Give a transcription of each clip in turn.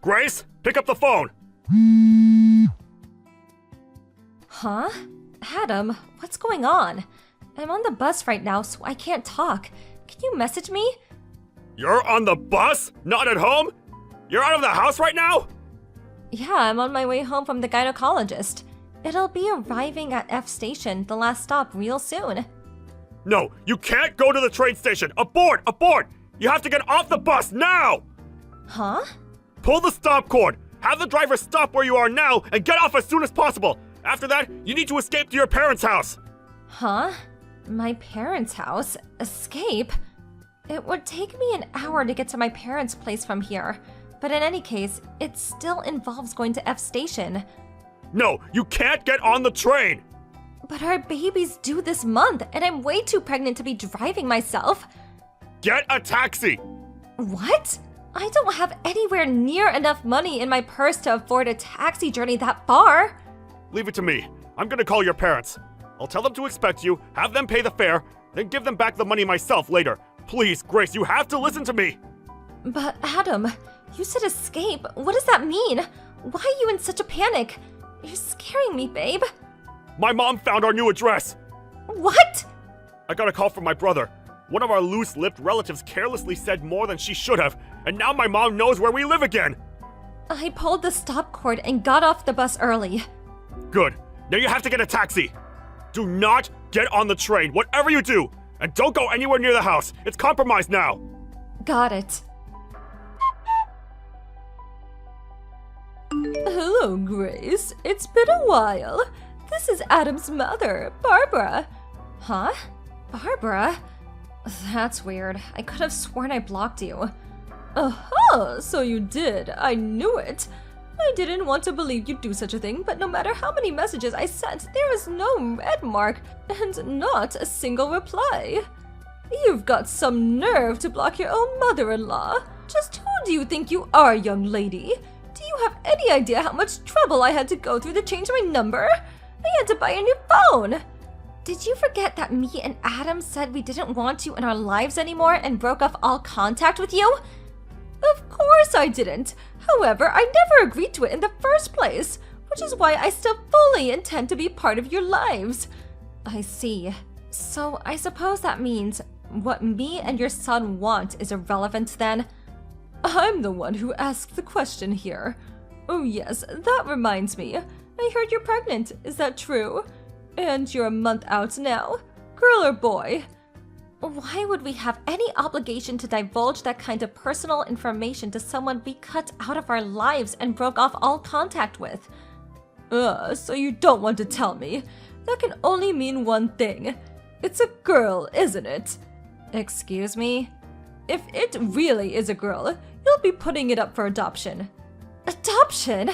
Grace, pick up the phone! Huh? Adam, what's going on? I'm on the bus right now, so I can't talk. Can you message me? You're on the bus? Not at home? You're out of the house right now? Yeah, I'm on my way home from the gynecologist. It'll be arriving at F Station, the last stop, real soon. No, you can't go to the train station! Abort! Abort! You have to get off the bus now! Huh? Pull the stop cord! Have the driver stop where you are now and get off as soon as possible! After that, you need to escape to your parents' house! Huh? My parents' house? Escape? It would take me an hour to get to my parents' place from here. But in any case, it still involves going to F Station. No, you can't get on the train! But our baby's due this month, and I'm way too pregnant to be driving myself. Get a taxi! What? I don't have anywhere near enough money in my purse to afford a taxi journey that far. Leave it to me. I'm gonna call your parents. I'll tell them to expect you, have them pay the fare, then give them back the money myself later. Please, Grace, you have to listen to me! But Adam, you said escape. What does that mean? Why are you in such a panic? You're scaring me, babe. My mom found our new address! What? I got a call from my brother. One of our loose-lipped relatives carelessly said more than she should have, and now my mom knows where we live again! I pulled the stop cord and got off the bus early. Good. Now you have to get a taxi! Do not get on the train, whatever you do! And don't go anywhere near the house! It's compromised now! Got it. Hello, Grace. It's been a while. This is Adam's mother, Barbara. Huh? Barbara? That's weird. I could have sworn I blocked you. Uh-huh, so you did. I knew it. I didn't want to believe you'd do such a thing, but no matter how many messages I sent, there is no red mark and not a single reply. You've got some nerve to block your own mother-in-law. Just who do you think you are, young lady? Do you have any idea how much trouble I had to go through to change my number? I had to buy a new phone. Did you forget that me and Adam said we didn't want you in our lives anymore and broke off all contact with you? Of course I didn't. However, I never agreed to it in the first place, which is why I still fully intend to be part of your lives. I see. So I suppose that means what me and your son want is irrelevant then? I'm the one who asked the question here. Oh yes, that reminds me. I heard you're pregnant, is that true? And you're a month out now. Girl or boy? Why would we have any obligation to divulge that kind of personal information to someone we cut out of our lives and broke off all contact with? So you don't want to tell me. That can only mean one thing. It's a girl, isn't it? Excuse me? If it really is a girl, you'll be putting it up for adoption. Adoption?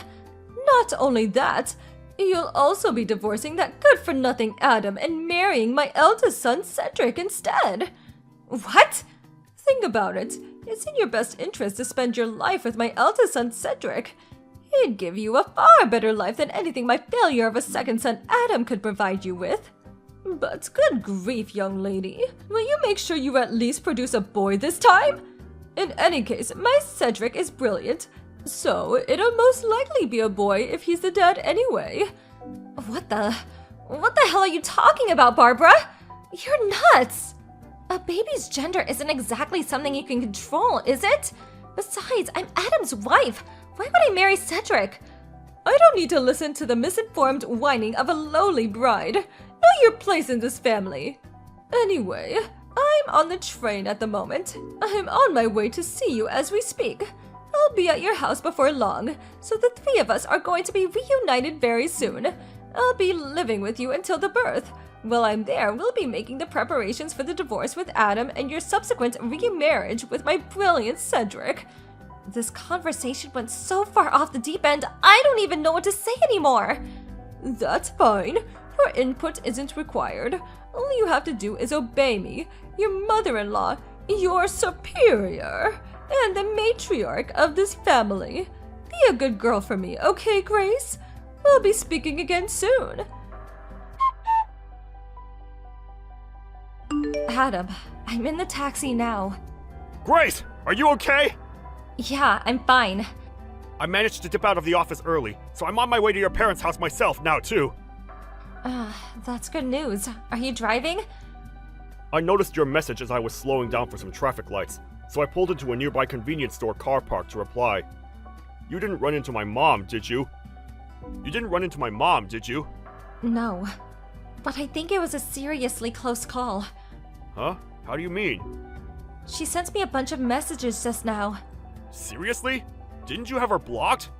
Not only that, you'll also be divorcing that good-for-nothing Adam and marrying my eldest son, Cedric, instead. What? Think about it. It's in your best interest to spend your life with my eldest son, Cedric. He'd give you a far better life than anything my failure of a second son, Adam, could provide you with. But good grief, young lady. Will you make sure you at least produce a boy this time? In any case, my Cedric is brilliant. So, it'll most likely be a boy if he's the dad anyway. What the hell are you talking about, Barbara? You're nuts! A baby's gender isn't exactly something you can control, is it? Besides, I'm Adam's wife. Why would I marry Cedric? I don't need to listen to the misinformed whining of a lowly bride. Know your place in this family. Anyway, I'm on the train at the moment. I'm on my way to see you as we speak. I'll be at your house before long, so the three of us are going to be reunited very soon. I'll be living with you until the birth. While I'm there, we'll be making the preparations for the divorce with Adam and your subsequent remarriage with my brilliant Cedric. This conversation went so far off the deep end, I don't even know what to say anymore. That's fine. Your input isn't required. All you have to do is obey me, your mother-in-law, your superior, and the matriarch of this family. Be a good girl for me, okay, Grace? We'll be speaking again soon. Adam, I'm in the taxi now. Grace! Are you okay? Yeah, I'm fine. I managed to dip out of the office early, so I'm on my way to your parents' house myself now, too. That's good news. Are you driving? I noticed your message as I was slowing down for some traffic lights, so I pulled into a nearby convenience store car park to reply. You didn't run into my mom, did you? You didn't run into my mom, did you? No. But I think it was a seriously close call. Huh? How do you mean? She sent me a bunch of messages just now. Seriously? Didn't you have her blocked?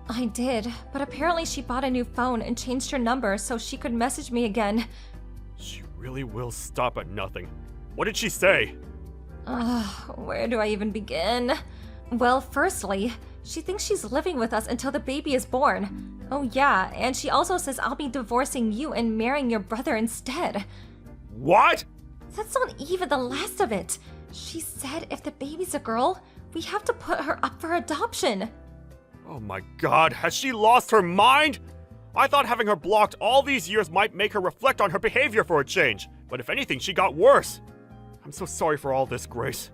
I did, but apparently she bought a new phone and changed her number so she could message me again. She really will stop at nothing. What did she say? Where do I even begin? Well, firstly, she thinks she's living with us until the baby is born. Oh yeah, and she also says I'll be divorcing you and marrying your brother instead. What? That's not even the last of it. She said if the baby's a girl, we have to put her up for adoption. Oh my god, has she lost her mind? I thought having her blocked all these years might make her reflect on her behavior for a change, but if anything, she got worse. I'm so sorry for all this, Grace.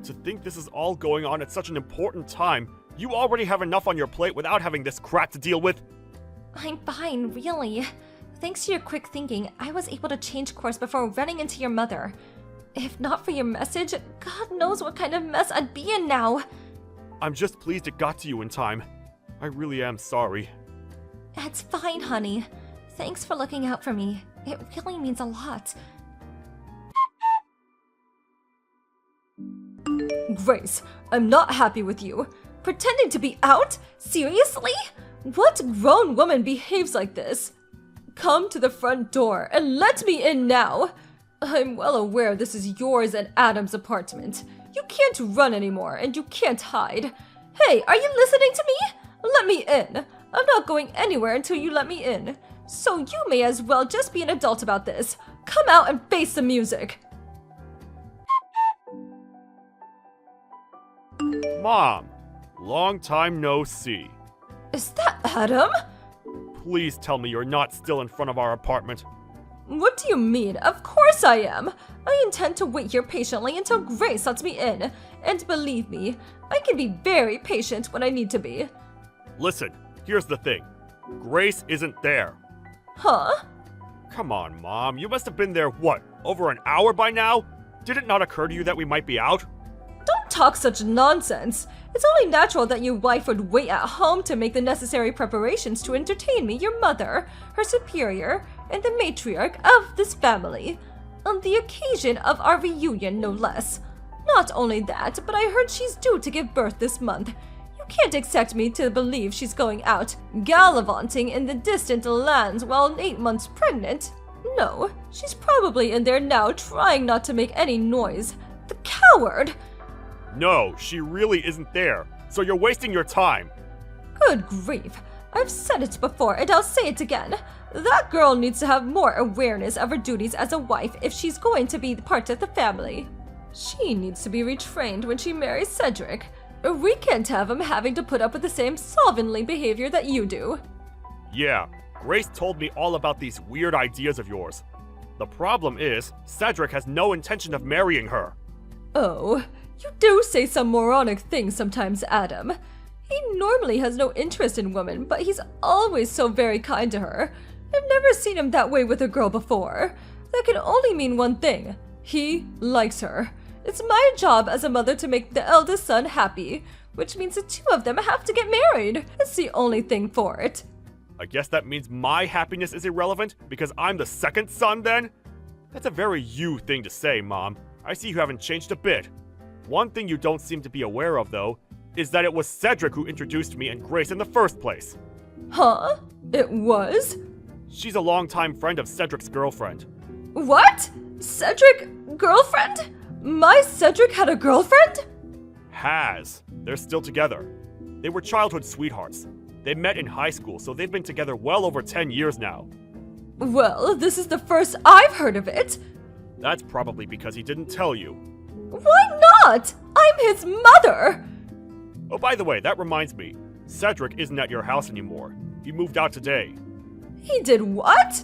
To think this is all going on at such an important time, you already have enough on your plate without having this crap to deal with. I'm fine, really. Thanks to your quick thinking, I was able to change course before running into your mother. If not for your message, God knows what kind of mess I'd be in now. I'm just pleased it got to you in time. I really am sorry. It's fine, honey. Thanks for looking out for me. It really means a lot. Grace, I'm not happy with you. Pretending to be out? Seriously? What grown woman behaves like this? Come to the front door and let me in now. I'm well aware this is yours and Adam's apartment. You can't run anymore and you can't hide. Hey, are you listening to me? Let me in. I'm not going anywhere until you let me in. So you may as well just be an adult about this. Come out and face the music. Mom, long time no see. Is that Adam? Please tell me you're not still in front of our apartment. What do you mean? Of course I am. I intend to wait here patiently until Grace lets me in. And believe me, I can be very patient when I need to be. Listen, here's the thing. Grace isn't there. Huh? Come on, Mom. You must have been there, what, over an hour by now? Did it not occur to you that we might be out? Don't talk such nonsense. It's only natural that your wife would wait at home to make the necessary preparations to entertain me, your mother, her superior, and the matriarch of this family. On the occasion of our reunion, no less. Not only that, but I heard she's due to give birth this month. You can't expect me to believe she's going out, gallivanting in the distant lands while 8 months pregnant. No, she's probably in there now trying not to make any noise. The coward! No, she really isn't there, so you're wasting your time. Good grief. I've said it before and I'll say it again. That girl needs to have more awareness of her duties as a wife if she's going to be part of the family. She needs to be retrained when she marries Cedric. We can't have him having to put up with the same slovenly behavior that you do. Yeah, Grace told me all about these weird ideas of yours. The problem is, Cedric has no intention of marrying her. Oh, you do say some moronic things sometimes, Adam. He normally has no interest in women, but he's always so very kind to her. I've never seen him that way with a girl before. That can only mean one thing. He likes her. It's my job as a mother to make the eldest son happy, which means the two of them have to get married. It's the only thing for it. I guess that means my happiness is irrelevant because I'm the second son then? That's a very you thing to say, Mom. I see you haven't changed a bit. One thing you don't seem to be aware of, though, is that it was Cedric who introduced me and Grace in the first place. Huh? It was? She's a longtime friend of Cedric's girlfriend. What? Cedric? Girlfriend? My Cedric had a girlfriend? Has. They're still together. They were childhood sweethearts. They met in high school, so they've been together well over 10 years now. Well, this is the first I've heard of it. That's probably because he didn't tell you. Why not? I'm his mother! Oh, by the way, that reminds me. Cedric isn't at your house anymore. He moved out today. He did what?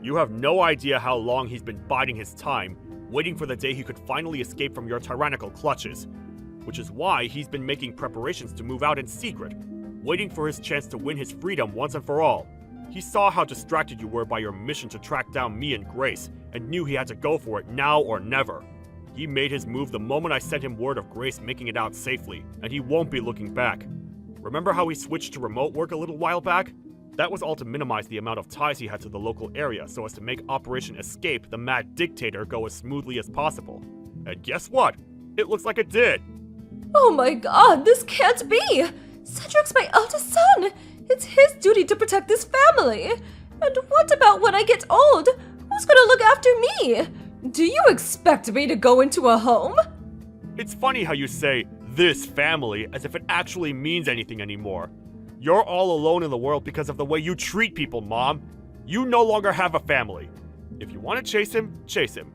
You have no idea how long he's been biding his time, waiting for the day he could finally escape from your tyrannical clutches. which is why he's been making preparations to move out in secret, waiting for his chance to win his freedom once and for all. He saw how distracted you were by your mission to track down me and Grace, and knew he had to go for it now or never. He made his move the moment I sent him word of Grace making it out safely, and he won't be looking back. Remember how he switched to remote work a little while back? That was all to minimize the amount of ties he had to the local area so as to make Operation Escape the Mad Dictator go as smoothly as possible. And guess what? It looks like it did! Oh my god, this can't be! Cedric's my eldest son! It's his duty to protect this family! And what about when I get old? Who's gonna look after me? Do you expect me to go into a home? It's funny how you say, this family, as if it actually means anything anymore. You're all alone in the world because of the way you treat people, Mom. You no longer have a family. If you want to chase him, chase him.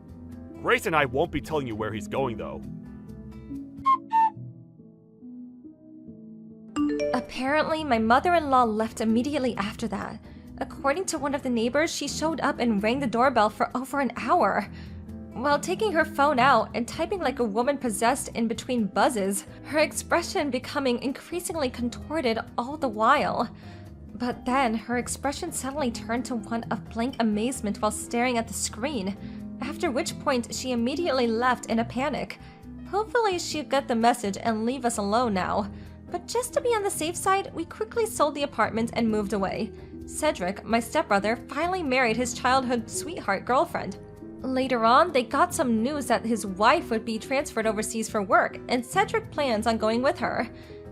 Grace and I won't be telling you where he's going, though. Apparently, my mother-in-law left immediately after that. According to one of the neighbors, she showed up and rang the doorbell for over an hour. While taking her phone out and typing like a woman possessed in between buzzes, her expression becoming increasingly contorted all the while. But then, her expression suddenly turned to one of blank amazement while staring at the screen, after which point she immediately left in a panic. Hopefully she'd get the message and leave us alone now. But just to be on the safe side, we quickly sold the apartment and moved away. Cedric, my stepbrother, finally married his childhood sweetheart girlfriend. Later on, they got some news that his wife would be transferred overseas for work, and Cedric plans on going with her.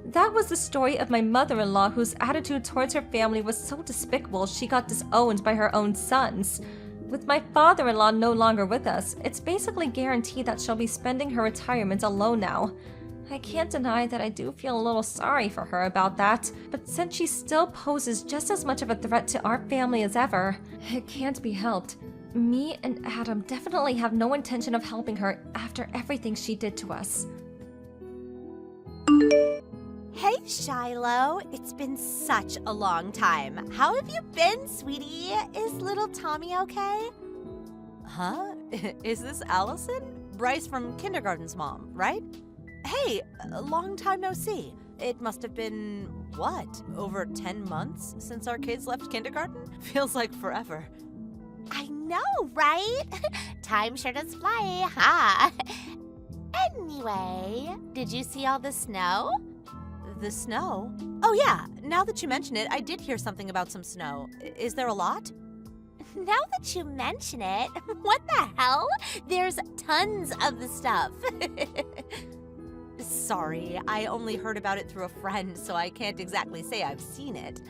That was the story of my mother-in-law, whose attitude towards her family was so despicable she got disowned by her own sons. With my father-in-law no longer with us, it's basically guaranteed that she'll be spending her retirement alone now. I can't deny that I do feel a little sorry for her about that, but since she still poses just as much of a threat to our family as ever, it can't be helped. Me and Adam definitely have no intention of helping her after everything she did to us. Hey, Shiloh. It's been such a long time. How have you been, sweetie? Is little Tommy okay? Huh? Is this Allison? Bryce from kindergarten's mom, right? Hey, a long time no see. It must have been, what, over 10 months since our kids left kindergarten? Feels like forever. I know, right? Time sure does fly, huh? Anyway, did you see all the snow? The snow? Oh yeah, now that you mention it, I did hear something about some snow. Is there a lot? Now that you mention it, what the hell? There's tons of the stuff. Sorry, I only heard about it through a friend, so I can't exactly say I've seen it.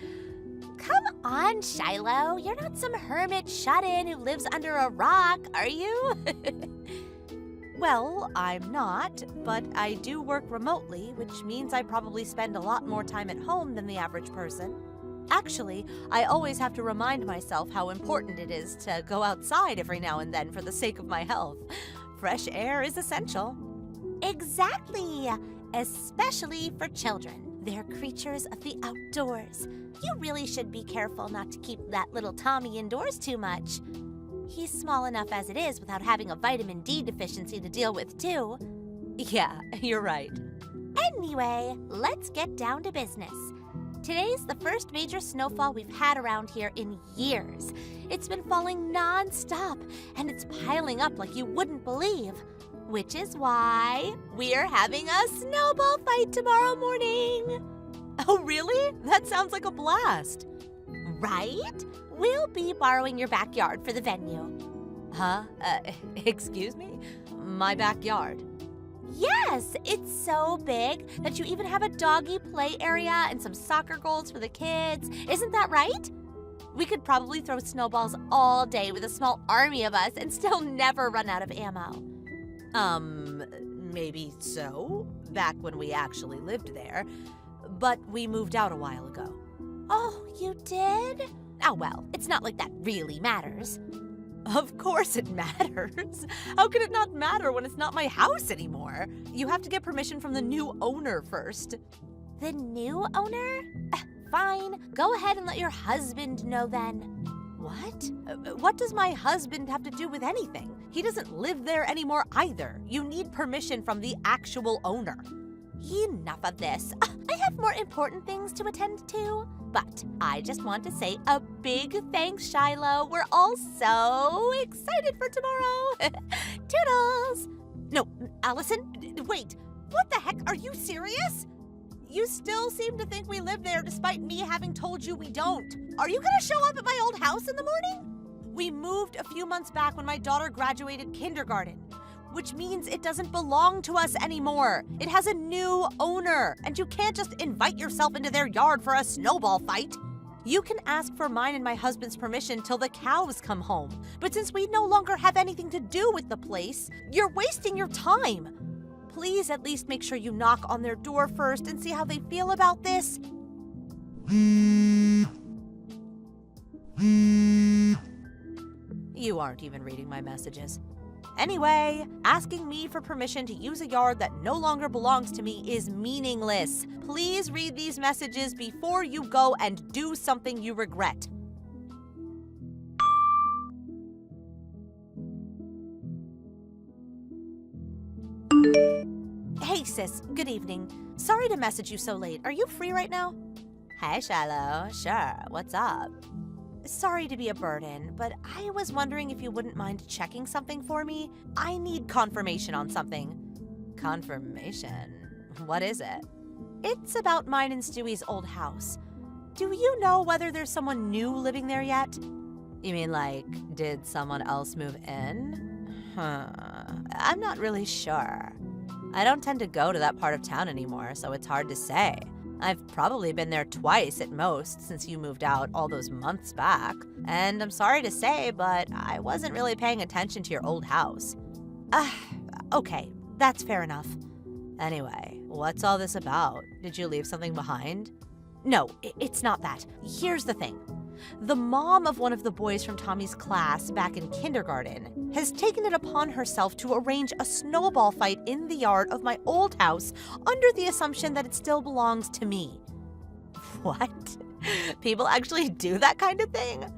Come on, Shiloh. You're not some hermit shut-in who lives under a rock, are you? Well, I'm not, but I do work remotely, which means I probably spend a lot more time at home than the average person. Actually, I always have to remind myself how important it is to go outside every now and then for the sake of my health. Fresh air is essential. Exactly. Especially for children. They're creatures of the outdoors. You really should be careful not to keep that little Tommy indoors too much. He's small enough as it is without having a vitamin D deficiency to deal with, too. Yeah, you're right. Anyway, let's get down to business. Today's the first major snowfall we've had around here in years. It's been falling non-stop, and it's piling up like you wouldn't believe. Which is why we're having a snowball fight tomorrow morning. Oh, really? That sounds like a blast. Right? We'll be borrowing your backyard for the venue. Huh? Excuse me? My backyard? Yes, it's so big that you even have a doggy play area and some soccer goals for the kids. Isn't that right? We could probably throw snowballs all day with a small army of us and still never run out of ammo. Maybe so, back when we actually lived there. But we moved out a while ago. Oh, you did? Oh, well, it's not like that really matters. Of course it matters. How could it not matter when it's not my house anymore? You have to get permission from the new owner first. The new owner? Fine. Go ahead and let your husband know then. What? What does my husband have to do with anything? He doesn't live there anymore either. You need permission from the actual owner. enough of this. I have more important things to attend to. But I just want to say a big thanks, Shiloh. We're all so excited for tomorrow. Toodles! No, Allison, wait. What the heck? Are you serious? You still seem to think we live there despite me having told you we don't. Are you gonna show up at my old house in the morning? We moved a few months back when my daughter graduated kindergarten, which means it doesn't belong to us anymore. It has a new owner, and you can't just invite yourself into their yard for a snowball fight. You can ask for mine and my husband's permission till the cows come home, but since we no longer have anything to do with the place, you're wasting your time. Please at least make sure you knock on their door first and see how they feel about this. You aren't even reading my messages. Anyway, asking me for permission to use a yard that no longer belongs to me is meaningless. Please read these messages before you go and do something you regret. Hey sis, good evening. Sorry to message you so late. Are you free right now? Hey Shiloh, sure, what's up? Sorry to be a burden, but I was wondering if you wouldn't mind checking something for me. I need confirmation on something. Confirmation? What is it? It's about mine and Stewie's old house. Do you know whether there's someone new living there yet? You mean like, did someone else move in? I'm not really sure. I don't tend to go to that part of town anymore, so it's hard to say. I've probably been there twice at most since you moved out all those months back. And I'm sorry to say, but I wasn't really paying attention to your old house. Okay, that's fair enough. Anyway, what's all this about? Did you leave something behind? No, it's not that. Here's the thing. The mom of one of the boys from Tommy's class back in kindergarten has taken it upon herself to arrange a snowball fight in the yard of my old house under the assumption that it still belongs to me. What? People actually do that kind of thing?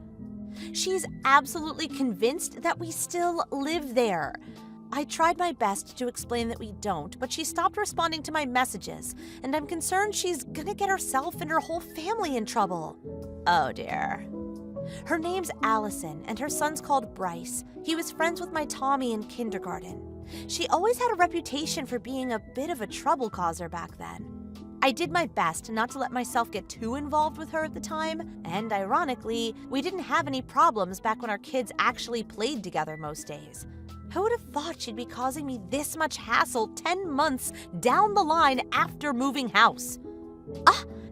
She's absolutely convinced that we still live there. I tried my best to explain that we don't, but she stopped responding to my messages, and I'm concerned she's gonna get herself and her whole family in trouble. Oh dear. Her name's Allison, and her son's called Bryce. He was friends with my Tommy in kindergarten. She always had a reputation for being a bit of a trouble causer back then. I did my best not to let myself get too involved with her at the time, and ironically, we didn't have any problems back when our kids actually played together most days. Who would have thought she'd be causing me this much hassle 10 months down the line after moving house?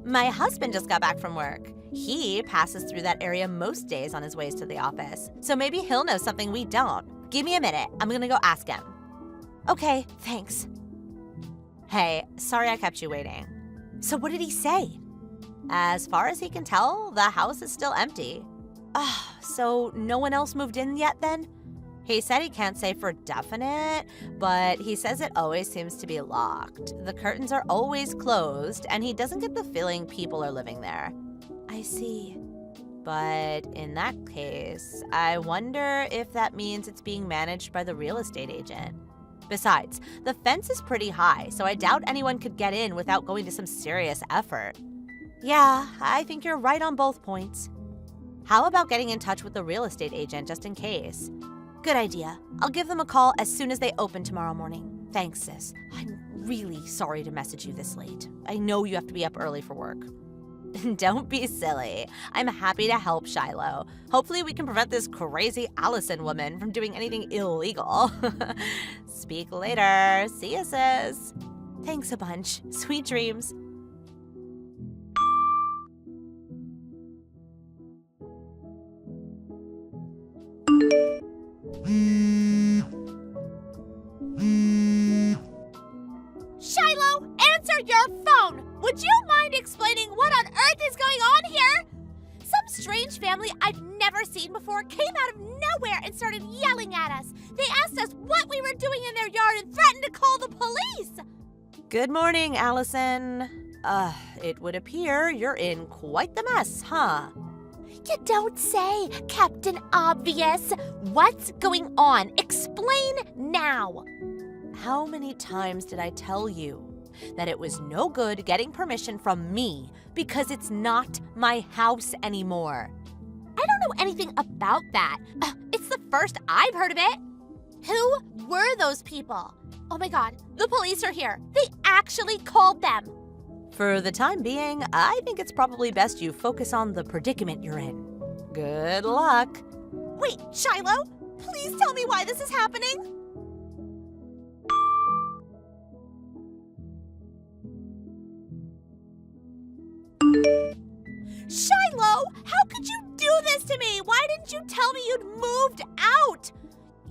My husband just got back from work. He passes through that area most days on his ways to the office, so maybe he'll know something we don't. Give me a minute. I'm gonna go ask him. Okay, thanks. Hey, sorry I kept you waiting. So what did he say? As far as he can tell, the house is still empty. So no one else moved in yet then? He said he can't say for definite, but he says it always seems to be locked. The curtains are always closed, and he doesn't get the feeling people are living there. I see. But in that case, I wonder if that means it's being managed by the real estate agent. Besides, the fence is pretty high, so I doubt anyone could get in without going to some serious effort. Yeah, I think you're right on both points. How about getting in touch with the real estate agent just in case? Good idea. I'll give them a call as soon as they open tomorrow morning. Thanks, sis. I'm really sorry to message you this late. I know you have to be up early for work. Don't be silly. I'm happy to help, Shiloh. Hopefully we can prevent this crazy Allison woman from doing anything illegal. Speak later. See ya, sis. Thanks a bunch. Sweet dreams. Shiloh, answer your phone! Would you mind explaining what on earth is going on here? Some strange family I've never seen before came out of nowhere and started yelling at us. They asked us what we were doing in their yard and threatened to call the police. Good morning, Allison. It would appear you're in quite the mess, huh? You don't say, Captain Obvious. What's going on? Explain now. How many times did I tell you? that it was no good getting permission from me because it's not my house anymore. I don't know anything about that. It's the first I've heard of it. Who were those people? Oh my god, the police are here. They actually called them. For the time being, I think it's probably best you focus on the predicament you're in. Good luck. Wait, Shiloh, please tell me why this is happening. Shiloh, how could you do this to me? Why didn't you tell me you'd moved out?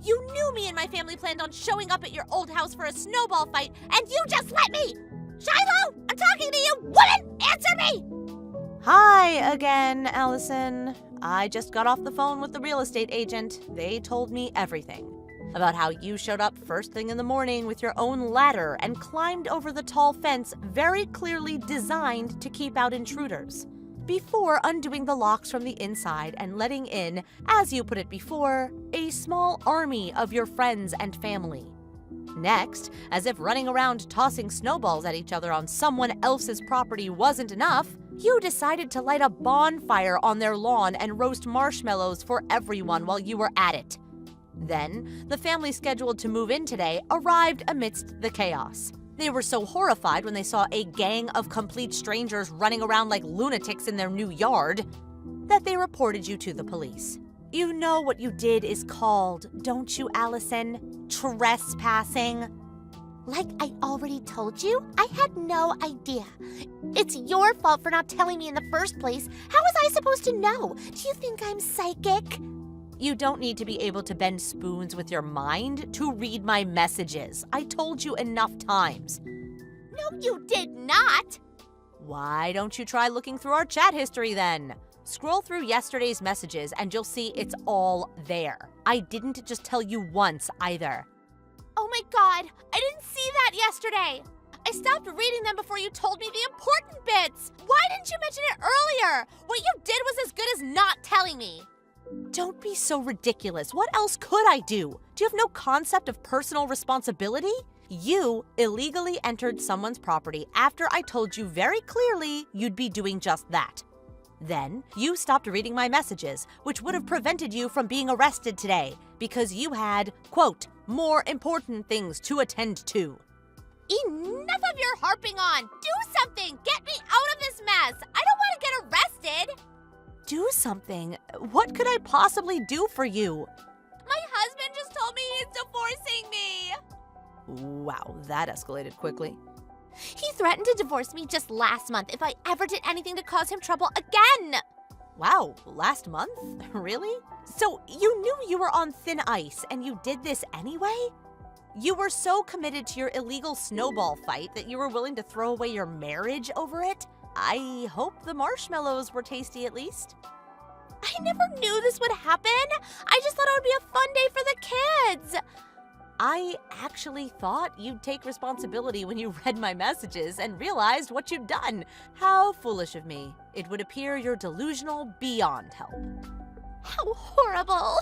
You knew me and my family planned on showing up at your old house for a snowball fight, and you just let me! Shiloh, I'm talking to you! Woman, answer me! Hi again, Allison. I just got off the phone with the real estate agent. They told me everything. About how you showed up first thing in the morning with your own ladder and climbed over the tall fence very clearly designed to keep out intruders, before undoing the locks from the inside and letting in, as you put it before, a small army of your friends and family. Next, as if running around tossing snowballs at each other on someone else's property wasn't enough, you decided to light a bonfire on their lawn and roast marshmallows for everyone while you were at it. Then, the family scheduled to move in today arrived amidst the chaos. They were so horrified when they saw a gang of complete strangers running around like lunatics in their new yard that they reported you to the police. You know what you did is called, don't you, Allison? Trespassing. Like I already told you, I had no idea. It's your fault for not telling me in the first place. How was I supposed to know? Do you think I'm psychic? You don't need to be able to bend spoons with your mind to read my messages. I told you enough times. No, you did not. Why don't you try looking through our chat history then? Scroll through yesterday's messages and you'll see it's all there. I didn't just tell you once either. Oh my god, I didn't see that yesterday. I stopped reading them before you told me the important bits. Why didn't you mention it earlier? What you did was as good as not telling me. Don't be so ridiculous. What else could I do? Do you have no concept of personal responsibility? You illegally entered someone's property after I told you very clearly you'd be doing just that. Then, you stopped reading my messages, which would have prevented you from being arrested today because you had, quote, more important things to attend to. Enough of your harping on. Do something. Get me out of this mess. I don't want to get arrested. Do something? What could I possibly do for you? My husband just told me he's divorcing me. Wow, that escalated quickly. He threatened to divorce me just last month if I ever did anything to cause him trouble again. Wow, last month? Really? So you knew you were on thin ice and you did this anyway? You were so committed to your illegal snowball fight that you were willing to throw away your marriage over it? I hope the marshmallows were tasty at least. I never knew this would happen. I just thought it would be a fun day for the kids. I actually thought you'd take responsibility when you read my messages and realized what you'd done. How foolish of me. It would appear you're delusional beyond help. How horrible.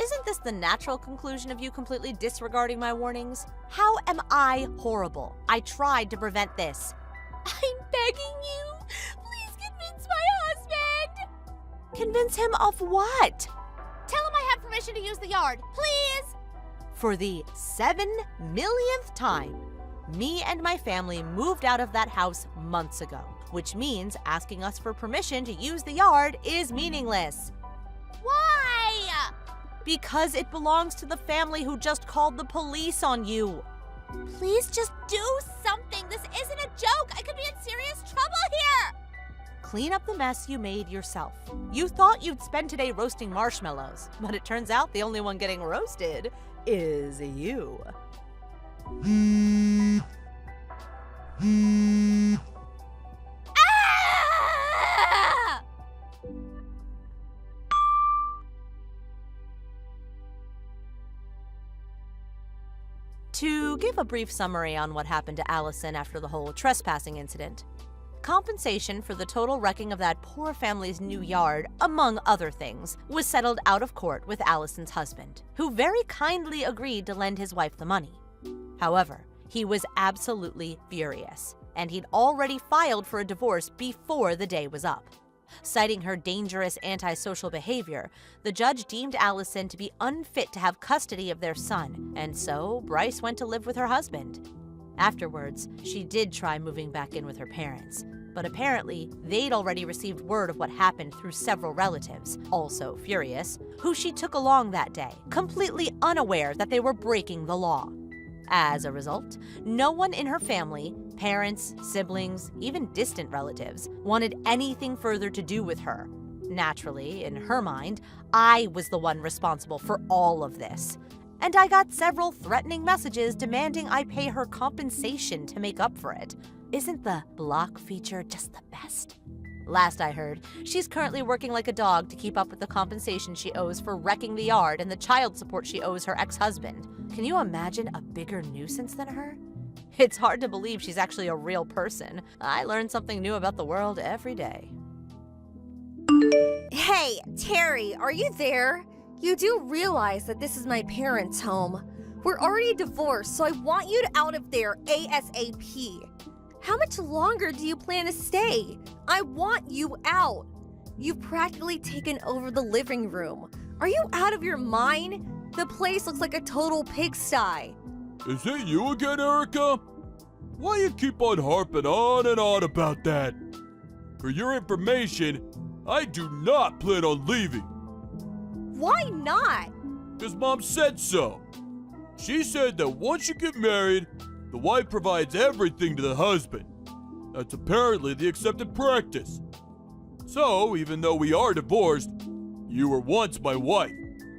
Isn't this the natural conclusion of you completely disregarding my warnings? How am I horrible? I tried to prevent this. I'm begging you. Please convince my husband. Convince him of what? Tell him I have permission to use the yard, please. For the 7 millionth time, me and my family moved out of that house months ago, which means asking us for permission to use the yard is meaningless. Why? Because it belongs to the family who just called the police on you. Please just do something. This isn't a joke. I could be in serious trouble here. Clean up the mess you made yourself. You thought you'd spend today roasting marshmallows, but it turns out the only one getting roasted is you. Ah! To give a brief summary on what happened to Allison after the whole trespassing incident, compensation for the total wrecking of that poor family's new yard, among other things, was settled out of court with Allison's husband, who very kindly agreed to lend his wife the money. However, He was absolutely furious, and he'd already filed for a divorce before the day was up. Citing her dangerous antisocial behavior, the judge deemed Allison to be unfit to have custody of their son, and so Bryce went to live with her husband. Afterwards, she did try moving back in with her parents, but apparently they'd already received word of what happened through several relatives, also furious, who she took along that day, completely unaware that they were breaking the law. As a result, no one in her family, parents, siblings, even distant relatives, wanted anything further to do with her. Naturally, in her mind, I was the one responsible for all of this. And I got several threatening messages demanding I pay her compensation to make up for it. Isn't the block feature just the best? Last I heard, she's currently working like a dog to keep up with the compensation she owes for wrecking the yard and the child support she owes her ex-husband. Can you imagine a bigger nuisance than her? It's hard to believe she's actually a real person. I learn something new about the world every day. Hey, Terry, are you there? You do realize that this is my parents' home. We're already divorced, so I want you out of there ASAP. How much longer do you plan to stay? I want you out. You've practically taken over the living room. Are you out of your mind? The place looks like a total pigsty. Is it you again, Erica? Why you keep on harping on and on about that? For your information, I do not plan on leaving. Why not? Because Mom said so. She said that once you get married, the wife provides everything to the husband. That's apparently the accepted practice. So, even though we are divorced, you were once my wife,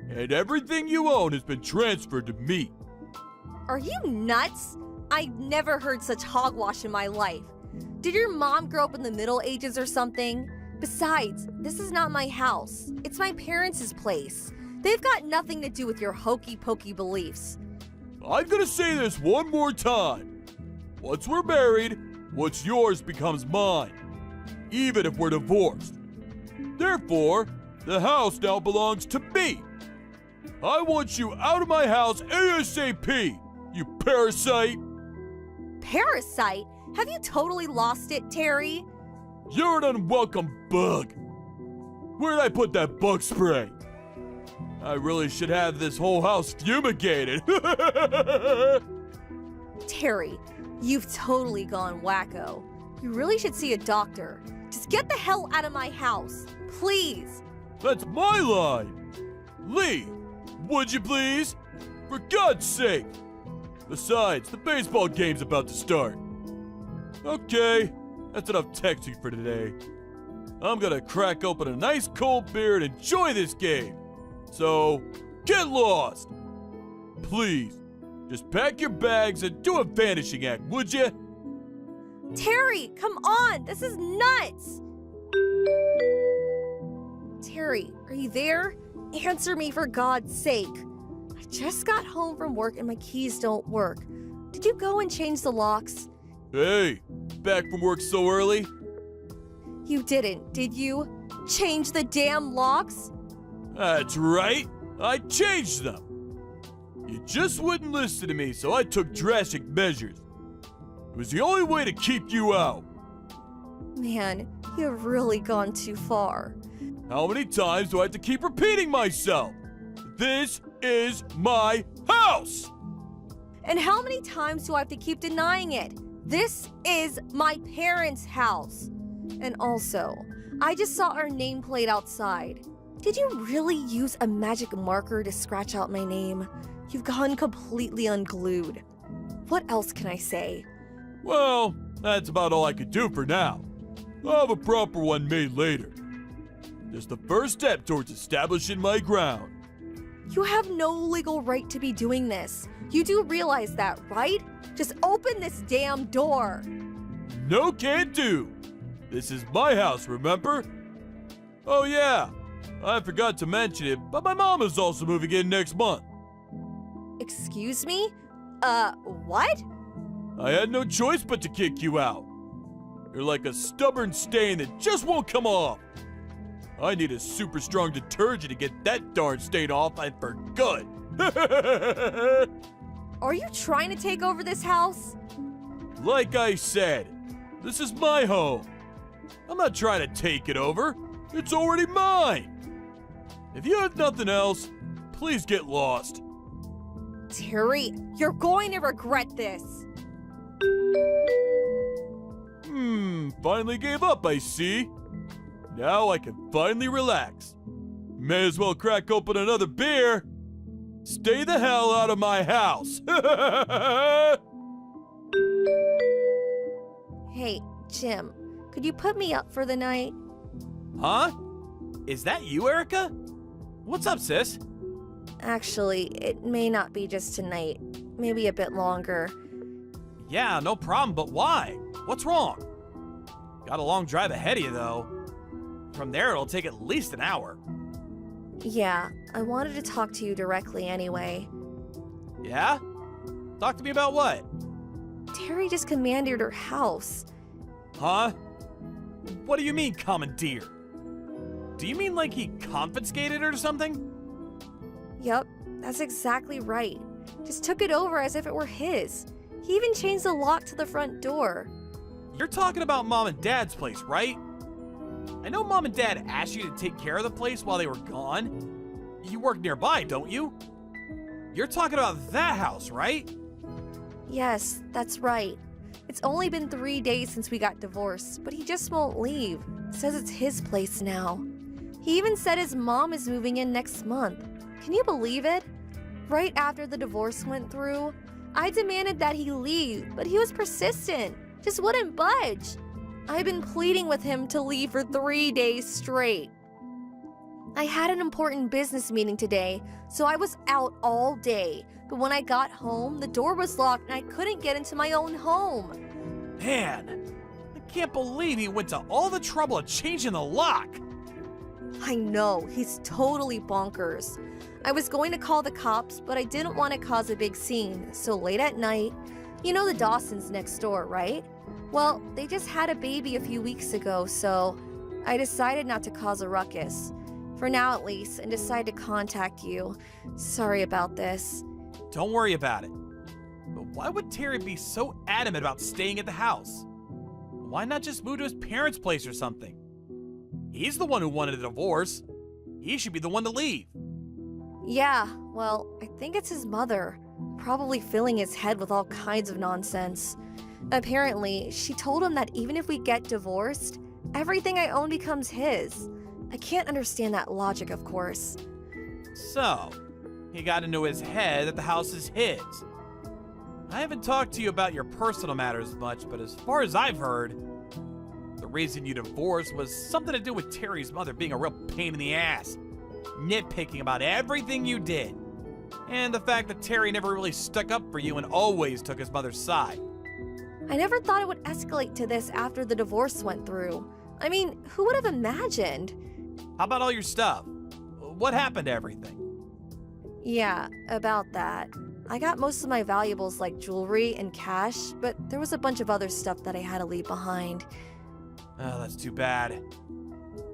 and everything you own has been transferred to me. Are you nuts? I've never heard such hogwash in my life. Did your mom grow up in the Middle Ages or something? Besides, this is not my house. It's my parents' place. They've got nothing to do with your hokey-pokey beliefs. I'm gonna say this one more time. Once we're married, what's yours becomes mine, even if we're divorced. Therefore, the house now belongs to me. I want you out of my house ASAP, you parasite! Parasite? Have you totally lost it, Terry? You're an unwelcome bug. Where'd I put that bug spray? I really should have this whole house fumigated. Terry, you've totally gone wacko. You really should see a doctor. Just get the hell out of my house, please. That's my line. Lee, would you please? For God's sake. Besides, the baseball game's about to start. Okay, that's enough texting for today. I'm gonna crack open a nice cold beer and enjoy this game. So, get lost! Please, just pack your bags and do a vanishing act, would you? Terry, come on! This is nuts! Terry, are you there? Answer me for God's sake. I just got home from work and my keys don't work. Did you go and change the locks? Hey, back from work so early? You didn't, did you? Change the damn locks? That's right, I changed them. You just wouldn't listen to me, so I took drastic measures. It was the only way to keep you out. Man, you've really gone too far. How many times do I have to keep repeating myself? This is my house! And how many times do I have to keep denying it? This is my parents' house. And also, I just saw our nameplate outside. Did you really use a magic marker to scratch out my name? You've gone completely unglued. What else can I say? Well, that's about all I could do for now. I'll have a proper one made later. Just the first step towards establishing my ground. You have no legal right to be doing this. You do realize that, right? Just open this damn door. No, can't do. This is my house, remember? Oh yeah, I forgot to mention it, but my mom is also moving in next month. Excuse me? What? I had no choice but to kick you out. You're like a stubborn stain that just won't come off. I need a super strong detergent to get that darn stain off and for good. are you trying to take over this house? Like I said, this is my home. I'm not trying to take it over. It's already mine. If you have nothing else, please get lost. Terry, you're going to regret this. Finally gave up, I see. Now I can finally relax. May as well crack open another beer. Stay the hell out of my house. Hey, Jim, could you put me up for the night? Huh? Is that you, Erica? What's up, sis? Actually, it may not be just tonight. Maybe a bit longer. Yeah, no problem, but why? What's wrong? Got a long drive ahead of you, though. From there, it'll take at least an hour. Yeah, I wanted to talk to you directly anyway. Yeah? Talk to me about what? Terry just commanded her house. Huh? What do you mean, commandeer? Do you mean like he confiscated it or something? Yup, that's exactly right. Just took it over as if it were his. He even changed the lock to the front door. You're talking about Mom and Dad's place, right? I know Mom and Dad asked you to take care of the place while they were gone. You work nearby, don't you? You're talking about that house, right? Yes, that's right. It's only been 3 days since we got divorced, but he just won't leave. Says it's his place now. He even said his mom is moving in next month. Can you believe it? Right after the divorce went through, I demanded that he leave, but he was persistent. Just wouldn't budge. I've been pleading with him to leave for 3 days straight. I had an important business meeting today, so I was out all day. But when I got home, the door was locked and I couldn't get into my own home. Man, I can't believe he went to all the trouble of changing the lock. I know, he's totally bonkers. I was going to call the cops, but I didn't want to cause a big scene, so late at night, you know the Dawsons next door, right? Well, they just had a baby a few weeks ago, so I decided not to cause a ruckus. For now at least, and decided to contact you. Sorry about this. Don't worry about it. But why would Terry be so adamant about staying at the house? Why not just move to his parents' place or something? He's the one who wanted a divorce. He should be the one to leave. Yeah, well, I think it's his mother. Probably filling his head with all kinds of nonsense. Apparently, she told him that even if we get divorced, everything I own becomes his. I can't understand that logic, of course. So, he got into his head that the house is his. I haven't talked to you about your personal matters much, but as far as I've heard, the reason you divorced was something to do with Terry's mother being a real pain in the ass, nitpicking about everything you did, and the fact that Terry never really stuck up for you and always took his mother's side. I never thought it would escalate to this after the divorce went through. I mean, who would have imagined? How about all your stuff? What happened to everything? Yeah, about that. I got most of my valuables like jewelry and cash, but there was a bunch of other stuff that I had to leave behind. Oh, that's too bad.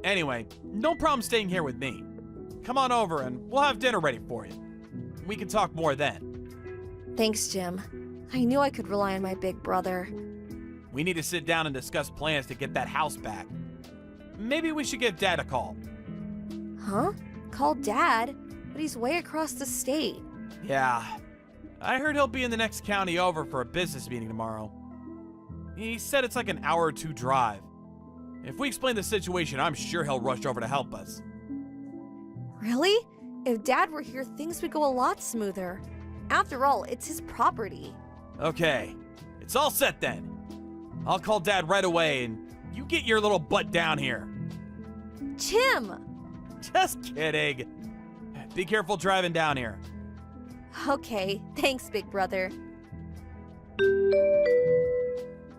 Anyway, no problem staying here with me. Come on over and we'll have dinner ready for you. We can talk more then. Thanks, Jim. I knew I could rely on my big brother. We need to sit down and discuss plans to get that house back. Maybe we should give Dad a call. Huh? Call Dad? But he's way across the state. Yeah. I heard he'll be in the next county over for a business meeting tomorrow. He said it's like an hour or two drive. If we explain the situation, I'm sure he'll rush over to help us. Really? If Dad were here, things would go a lot smoother. After all, it's his property. Okay. It's all set then. I'll call Dad right away and you get your little butt down here. Jim! Just kidding. Be careful driving down here. Okay, thanks, big brother.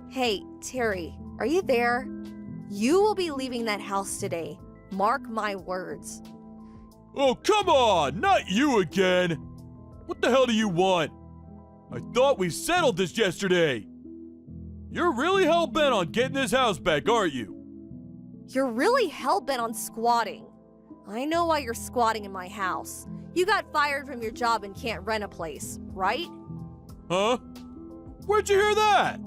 Hey, Terry, are you there? You will be leaving that house today. Mark my words. Oh, come on! Not you again! What the hell do you want? I thought we settled this yesterday. You're really hell-bent on getting this house back, aren't you? You're really hell-bent on squatting. I know why you're squatting in my house. You got fired from your job and can't rent a place, right? Huh? Where'd you hear that?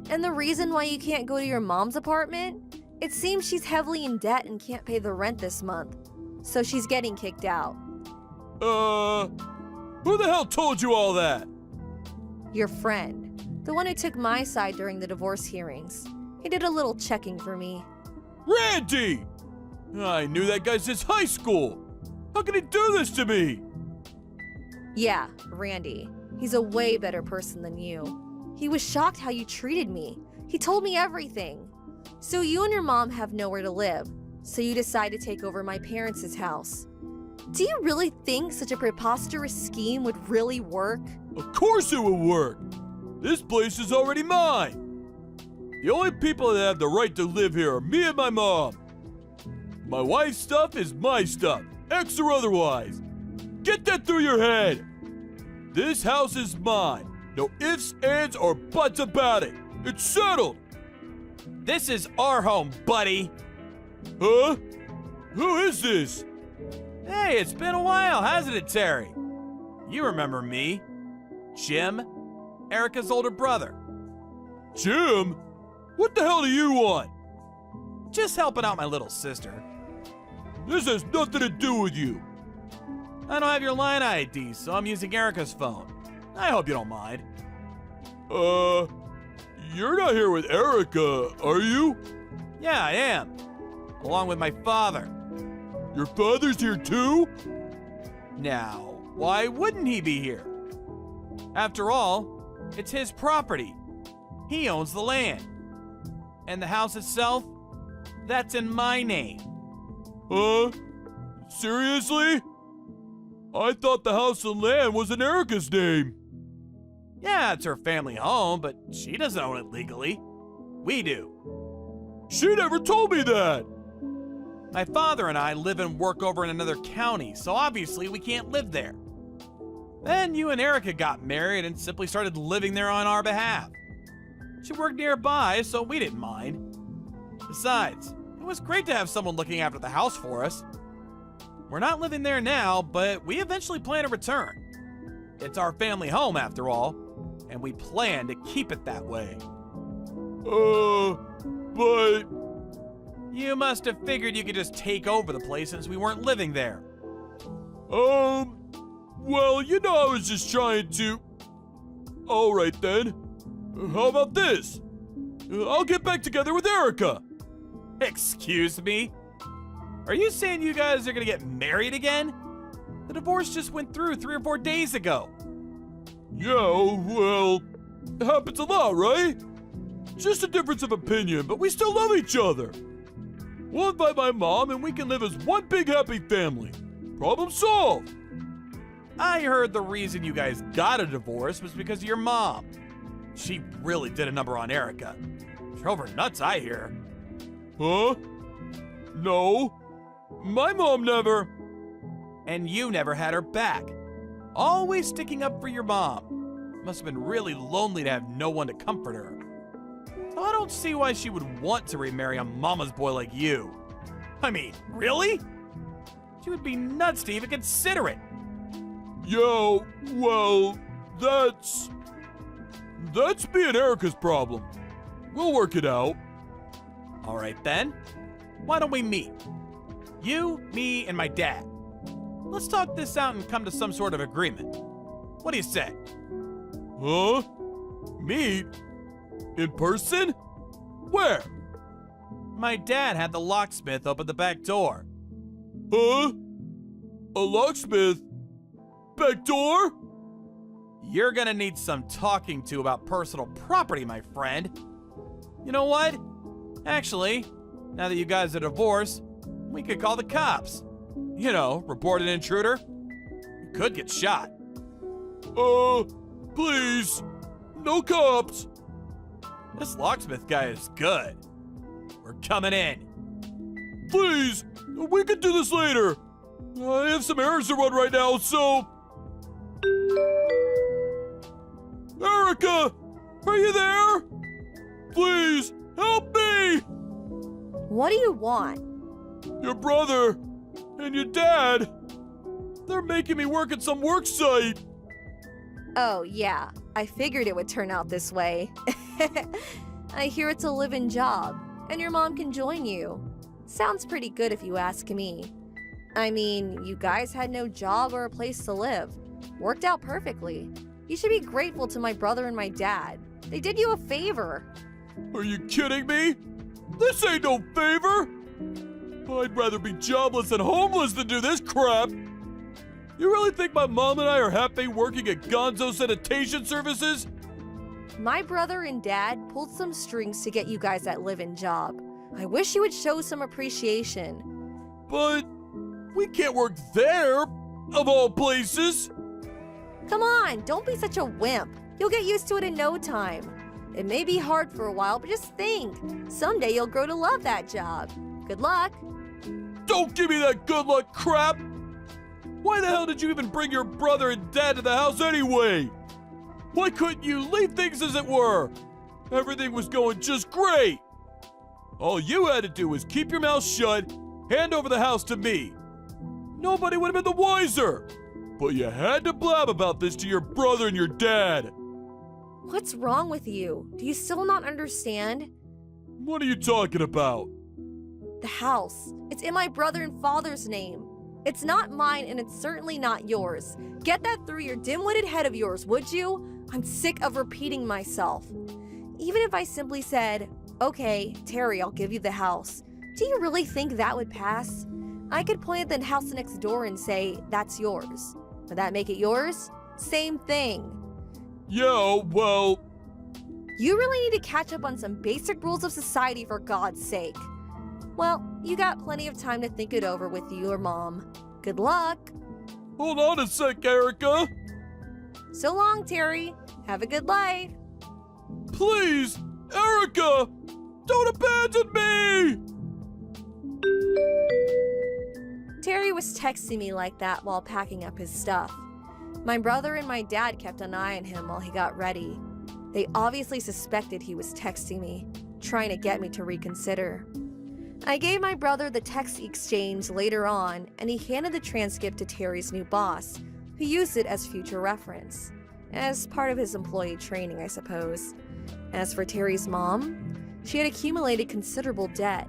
And the reason why you can't go to your mom's apartment? It seems she's heavily in debt and can't pay the rent this month. So she's getting kicked out. Who the hell told you all that? Your friend. The one who took my side during the divorce hearings. He did a little checking for me. Randy! I knew that guy since high school. How can he do this to me? Yeah, Randy. He's a way better person than you. He was shocked how you treated me. He told me everything. So you and your mom have nowhere to live. So you decide to take over my parents' house. Do you really think such a preposterous scheme would really work? Of course it will work. This place is already mine. The only people that have the right to live here are me and my mom. My wife's stuff is my stuff, ex or otherwise. Get that through your head. This house is mine. No ifs, ands, or buts about it. It's settled. This is our home, buddy. Huh? Who is this? Hey, it's been a while, hasn't it, Terry? You remember me. Jim, Erica's older brother. Jim? What the hell do you want? Just helping out my little sister. This has nothing to do with you. I don't have your line ID, so I'm using Erica's phone. I hope you don't mind. You're not here with Erica, are you? Yeah, I am. Along with my father. Your father's here too? Now, why wouldn't he be here? After all, it's his property. He owns the land. And the house itself, that's in my name. Seriously? I thought the house and land was in Erica's name. Yeah, it's her family home, but she doesn't own it legally. We do. She never told me that. My father and I live and work over in another county, so obviously we can't live there. Then you and Erica got married and simply started living there on our behalf. She worked nearby, so we didn't mind. Besides, it was great to have someone looking after the house for us. We're not living there now, but we eventually plan to return. It's our family home, after all, and we plan to keep it that way. But... You must have figured you could just take over the place since we weren't living there. Well, you know, I was just trying to... Alright then. How about this? I'll get back together with Erica. Excuse me? Are you saying you guys are gonna get married again? The divorce just went through 3 or 4 days ago. Yeah, well, it happens a lot, right? Just a difference of opinion, but we still love each other. We'll invite my mom and we can live as one big happy family. Problem solved. I heard the reason you guys got a divorce was because of your mom. She really did a number on Erica. Drove her nuts, I hear. Huh? No. My mom never... And you never had her back. Always sticking up for your mom. Must have been really lonely to have no one to comfort her. So I don't see why she would want to remarry a mama's boy like you. I mean, really? She would be nuts to even consider it. Yo, well, that's me and Erica's problem. We'll work it out. All right then. Why don't we meet? You, me, and my dad. Let's talk this out and come to some sort of agreement. What do you say? Huh? Meet? In person? Where? My dad had the locksmith open the back door. Huh? A locksmith? Back door? You're gonna need some talking to about personal property, my friend. You know what? Actually, now that you guys are divorced, we could call the cops. You know, report an intruder. You could get shot. Please. No cops. This locksmith guy is good. We're coming in. Please. We could do this later. I have some errands to run right now, so... Erica! Are you there? Please, help me! What do you want? Your brother and your dad, they're making me work at some work site. Oh, yeah. I figured it would turn out this way. I hear it's a live-in job, and your mom can join you. Sounds pretty good if you ask me. I mean, you guys had no job or a place to live. Worked out perfectly. You should be grateful to my brother and my dad. They did you a favor. Are you kidding me? This ain't no favor! I'd rather be jobless and homeless than do this crap! You really think my mom and I are happy working at Gonzo Sanitation Services? My brother and dad pulled some strings to get you guys that live-in job. I wish you would show some appreciation. But we can't work there, of all places! Come on, don't be such a wimp. You'll get used to it in no time. It may be hard for a while, but just think. Someday you'll grow to love that job. Good luck. Don't give me that good luck crap! Why the hell did you even bring your brother and dad to the house anyway? Why couldn't you leave things as it were? Everything was going just great. All you had to do was keep your mouth shut, hand over the house to me. Nobody would have been the wiser. But you had to blab about this to your brother and your dad. What's wrong with you? Do you still not understand? What are you talking about? The house. It's in my brother and father's name. It's not mine and it's certainly not yours. Get that through your dim-witted head of yours, would you? I'm sick of repeating myself. Even if I simply said, okay, Terry, I'll give you the house. Do you really think that would pass? I could point at the house next door and say, that's yours. Would that make it yours? Same thing. Yeah, well... You really need to catch up on some basic rules of society for God's sake. Well, you got plenty of time to think it over with your mom. Good luck. Hold on a sec, Erica. So long, Terry. Have a good life. Please, Erica, don't abandon me! Terry was texting me like that while packing up his stuff. My brother and my dad kept an eye on him while he got ready. They obviously suspected he was texting me, trying to get me to reconsider. I gave my brother the text exchange later on, and he handed the transcript to Terry's new boss, who used it as future reference. As part of his employee training, I suppose. As for Terry's mom, she had accumulated considerable debt.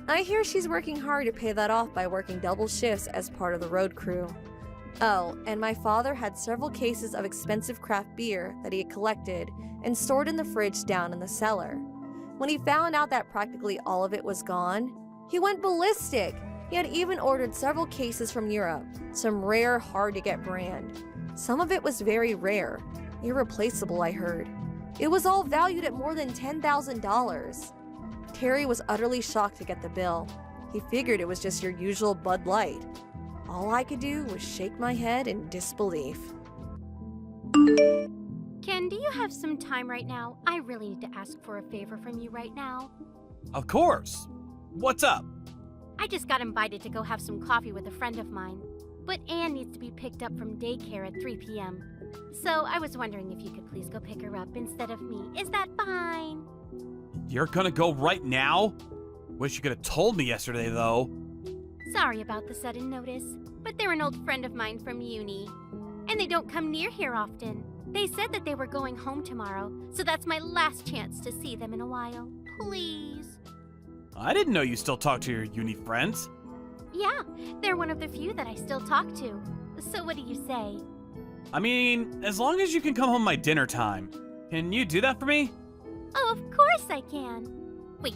I hear she's working hard to pay that off by working double shifts as part of the road crew. Oh, and my father had several cases of expensive craft beer that he had collected and stored in the fridge down in the cellar. When he found out that practically all of it was gone, he went ballistic. He had even ordered several cases from Europe, some rare, hard-to-get brand. Some of it was very rare, irreplaceable, I heard. It was all valued at more than $10,000. Terry was utterly shocked to get the bill. He figured it was just your usual Bud Light. All I could do was shake my head in disbelief. Ken, do you have some time right now? I really need to ask for a favor from you right now. Of course. What's up? I just got invited to go have some coffee with a friend of mine, but Anne needs to be picked up from daycare at 3 p.m. So I was wondering if you could please go pick her up instead of me. Is that fine? You're gonna go right now? Wish you could have told me yesterday, though. Sorry about the sudden notice, but they're an old friend of mine from uni, and they don't come near here often. They said that they were going home tomorrow, so that's my last chance to see them in a while. Please. I didn't know you still talk to your uni friends. Yeah, they're one of the few that I still talk to. So what do you say? I mean, as long as you can come home by dinner time. Can you do that for me? Oh, of course I can. Wait,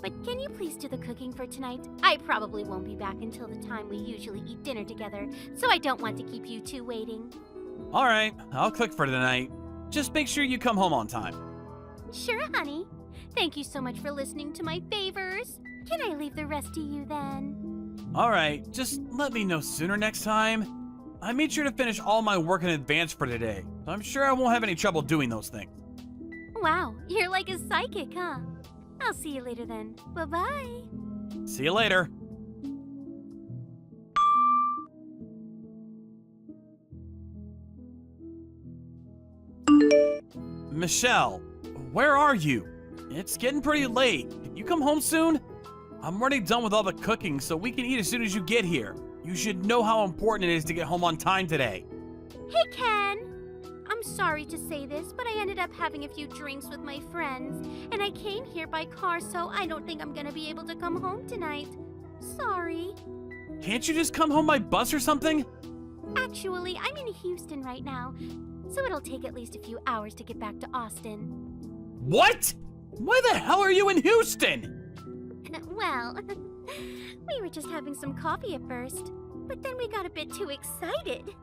but can you please do the cooking for tonight? I probably won't be back until the time we usually eat dinner together, so I don't want to keep you two waiting. All right, I'll cook for tonight. Just make sure you come home on time. Sure, honey. Thank you so much for listening to my favors. Can I leave the rest to you then? All right, just let me know sooner next time. I made sure to finish all my work in advance for today, so I'm sure I won't have any trouble doing those things. Wow, you're like a psychic, huh? I'll see you later then. Bye-bye. See you later. Michelle, where are you? It's getting pretty late. Can you come home soon? I'm already done with all the cooking, so we can eat as soon as you get here. You should know how important it is to get home on time today. Hey, Ken. I'm I'm sorry to say this, but I ended up having a few drinks with my friends, and I came here by car, so I don't think I'm gonna be able to come home tonight. Sorry. Can't you just come home by bus or something? Actually, I'm in Houston right now, so it'll take at least a few hours to get back to Austin. What? Why the hell are you in Houston? Well, we were just having some coffee at first, but then we got a bit too excited.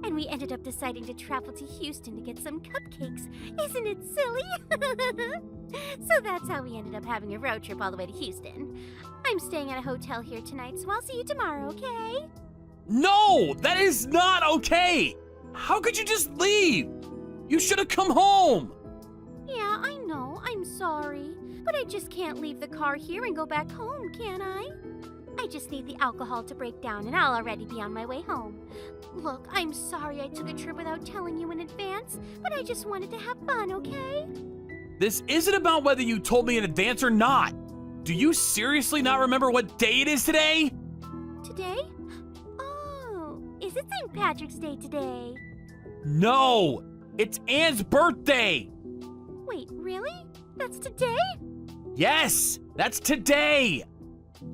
And we ended up deciding to travel to Houston to get some cupcakes. Isn't it silly? So that's how we ended up having a road trip all the way to Houston. I'm staying at a hotel here tonight, so I'll see you tomorrow, okay? No, that is not okay. How could you just leave? You should have come home. Yeah, I know. I'm sorry. But I just can't leave the car here and go back home, can I? I just need the alcohol to break down and I'll already be on my way home. Look, I'm sorry I took a trip without telling you in advance, but I just wanted to have fun, okay? This isn't about whether you told me in advance or not. Do you seriously not remember what day it is today? Today? Oh, is it St. Patrick's Day today? No, it's Anne's birthday. Wait, really? That's today? Yes, that's today.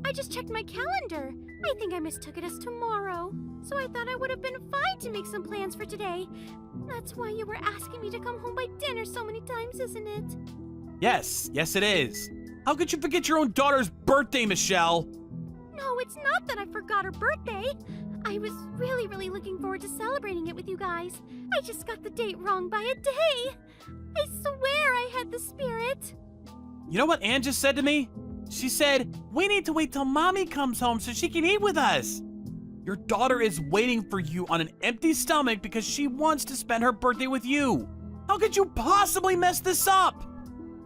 I just checked my calendar. I think I mistook it as tomorrow. So I thought I would have been fine to make some plans for today. That's why you were asking me to come home by dinner so many times, isn't it? Yes, it is. How could you forget your own daughter's birthday, Michelle? No, it's not that I forgot her birthday. I was really looking forward to celebrating it with you guys. I just got the date wrong by a day. I swear I had the spirit. You know what Anne just said to me? She said, we need to wait till Mommy comes home so she can eat with us. Your daughter is waiting for you on an empty stomach because she wants to spend her birthday with you. How could you possibly mess this up?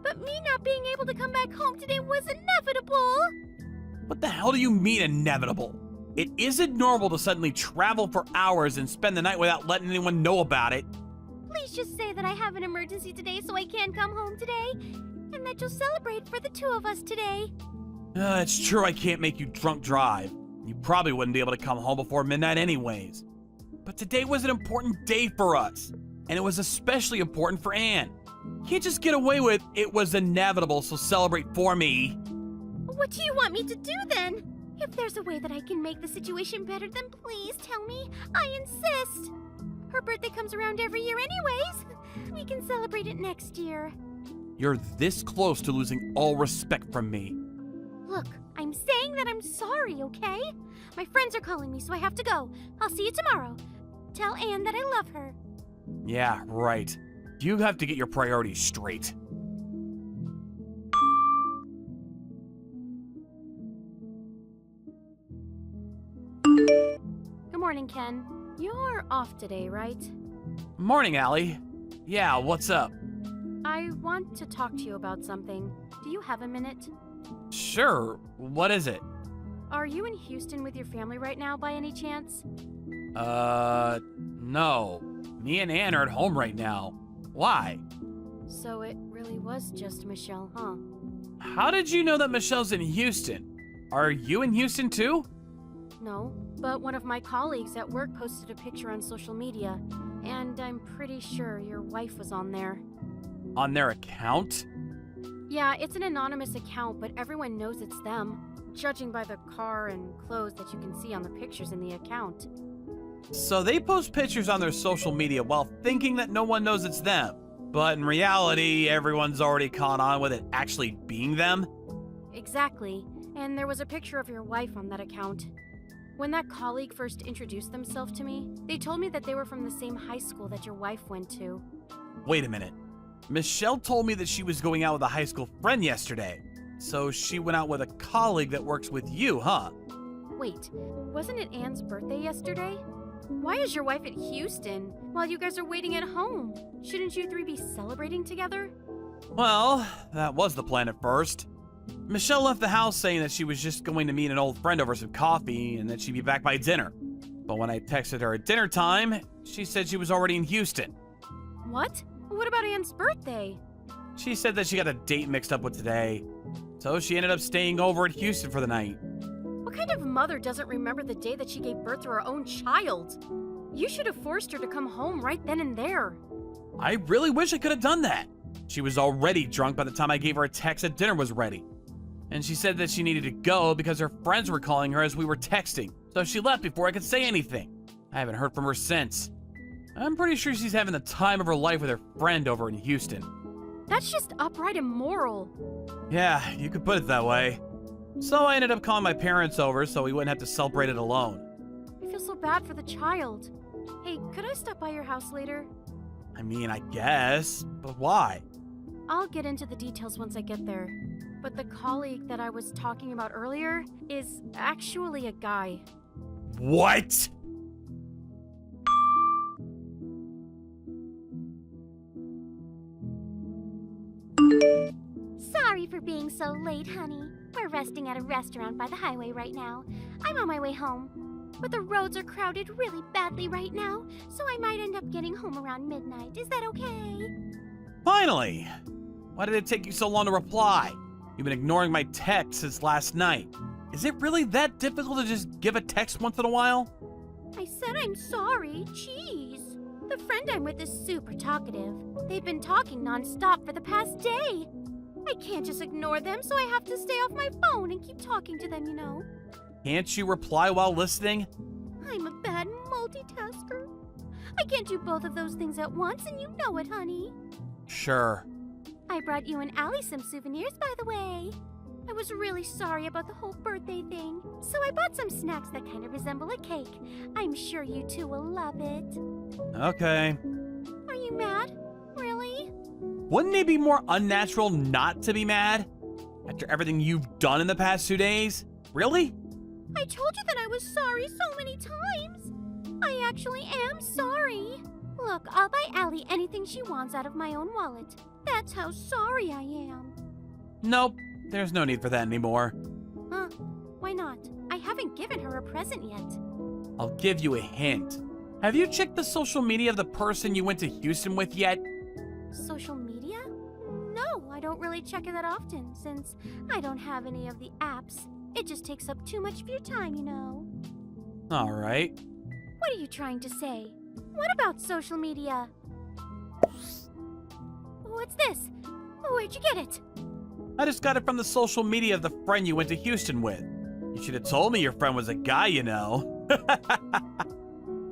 But me not being able to come back home today was inevitable. What the hell do you mean inevitable? It isn't normal to suddenly travel for hours and spend the night without letting anyone know about it. Please just say that I have an emergency today so I can't come home today, and that you'll celebrate for the two of us today. It's true I can't make you drunk drive. You probably wouldn't be able to come home before midnight anyways. But today was an important day for us, and it was especially important for Anne. Can't just get away with it was inevitable, so celebrate for me. What do you want me to do then? If there's a way that I can make the situation better, then please tell me. I insist. Her birthday comes around every year anyways. We can celebrate it next year. You're this close to losing all respect from me. Look, I'm saying that I'm sorry, okay? My friends are calling me, so I have to go. I'll see you tomorrow. Tell Anne that I love her. Yeah, right. You have to get your priorities straight. Good morning, Ken. You're off today, right? Morning, Allie. Yeah, what's up? I want to talk to you about something. Do you have a minute? Sure, what is it? Are you in Houston with your family right now by any chance? No. Me and Anne are at home right now. Why? So it really was just Michelle, huh? How did you know that Michelle's in Houston? Are you in Houston too? No, but one of my colleagues at work posted a picture on social media, and I'm pretty sure your wife was on there. On their account? Yeah, it's an anonymous account, but everyone knows it's them, judging by the car and clothes that you can see on the pictures in the account. So they post pictures on their social media while thinking that no one knows it's them. But in reality, everyone's already caught on with it actually being them? Exactly, and there was a picture of your wife on that account. When that colleague first introduced themselves to me, they told me that they were from the same high school that your wife went to. Wait a minute. Michelle told me that she was going out with a high school friend yesterday. So she went out with a colleague that works with you, huh? Wait, wasn't it Anne's birthday yesterday? Why is your wife at Houston while you guys are waiting at home? Shouldn't you three be celebrating together? Well, that was the plan at first. Michelle left the house saying that she was just going to meet an old friend over some coffee and that she'd be back by dinner. But when I texted her at dinner time, she said she was already in Houston. What? What about Anne's birthday? She said that she got a date mixed up with today. So she ended up staying over at Houston for the night. What kind of mother doesn't remember the day that she gave birth to her own child? You should have forced her to come home right then and there. I really wish I could have done that. She was already drunk by the time I gave her a text that dinner was ready. And she said that she needed to go because her friends were calling her as we were texting, so she left before I could say anything. I haven't heard from her since. I'm pretty sure she's having the time of her life with her friend over in Houston. That's just upright immoral. Yeah, you could put it that way. So I ended up calling my parents over so we wouldn't have to celebrate it alone. I feel so bad for the child. Hey, could I stop by your house later? I mean, I guess, but why? I'll get into the details once I get there. But the colleague that I was talking about earlier is actually a guy. What? Sorry for being so late, honey. We're resting at a restaurant by the highway right now. I'm on my way home. But the roads are crowded really badly right now, so I might end up getting home around midnight. Is that okay? Finally! Why did it take you so long to reply? You've been ignoring my texts since last night. Is it really that difficult to just give a text once in a while? I said I'm sorry. Jeez. The friend I'm with is super talkative. They've been talking nonstop for the past day. I can't just ignore them, so I have to stay off my phone and keep talking to them, you know. Can't you reply while listening? I'm a bad multitasker. I can't do both of those things at once, and you know it, honey. Sure. I brought you and Allie some souvenirs, by the way. I was really sorry about the whole birthday thing, so I bought some snacks that kind of resemble a cake. I'm sure you two will love it. Okay. Are you mad? Really? Wouldn't it be more unnatural not to be mad? After everything you've done in the past 2 days? Really? I told you that I was sorry so many times. I actually am sorry. Look, I'll buy Allie anything she wants out of my own wallet. That's how sorry I am. Nope, there's no need for that anymore. Huh? Why not? I haven't given her a present yet. I'll give you a hint. Have you checked the social media of the person you went to Houston with yet? Social media? No, I don't really check it that often since I don't have any of the apps. It just takes up too much of your time, you know. Alright. What are you trying to say? What about social media? What's this? Where'd you get it? I just got it from the social media of the friend you went to Houston with. You should have told me your friend was a guy, you know.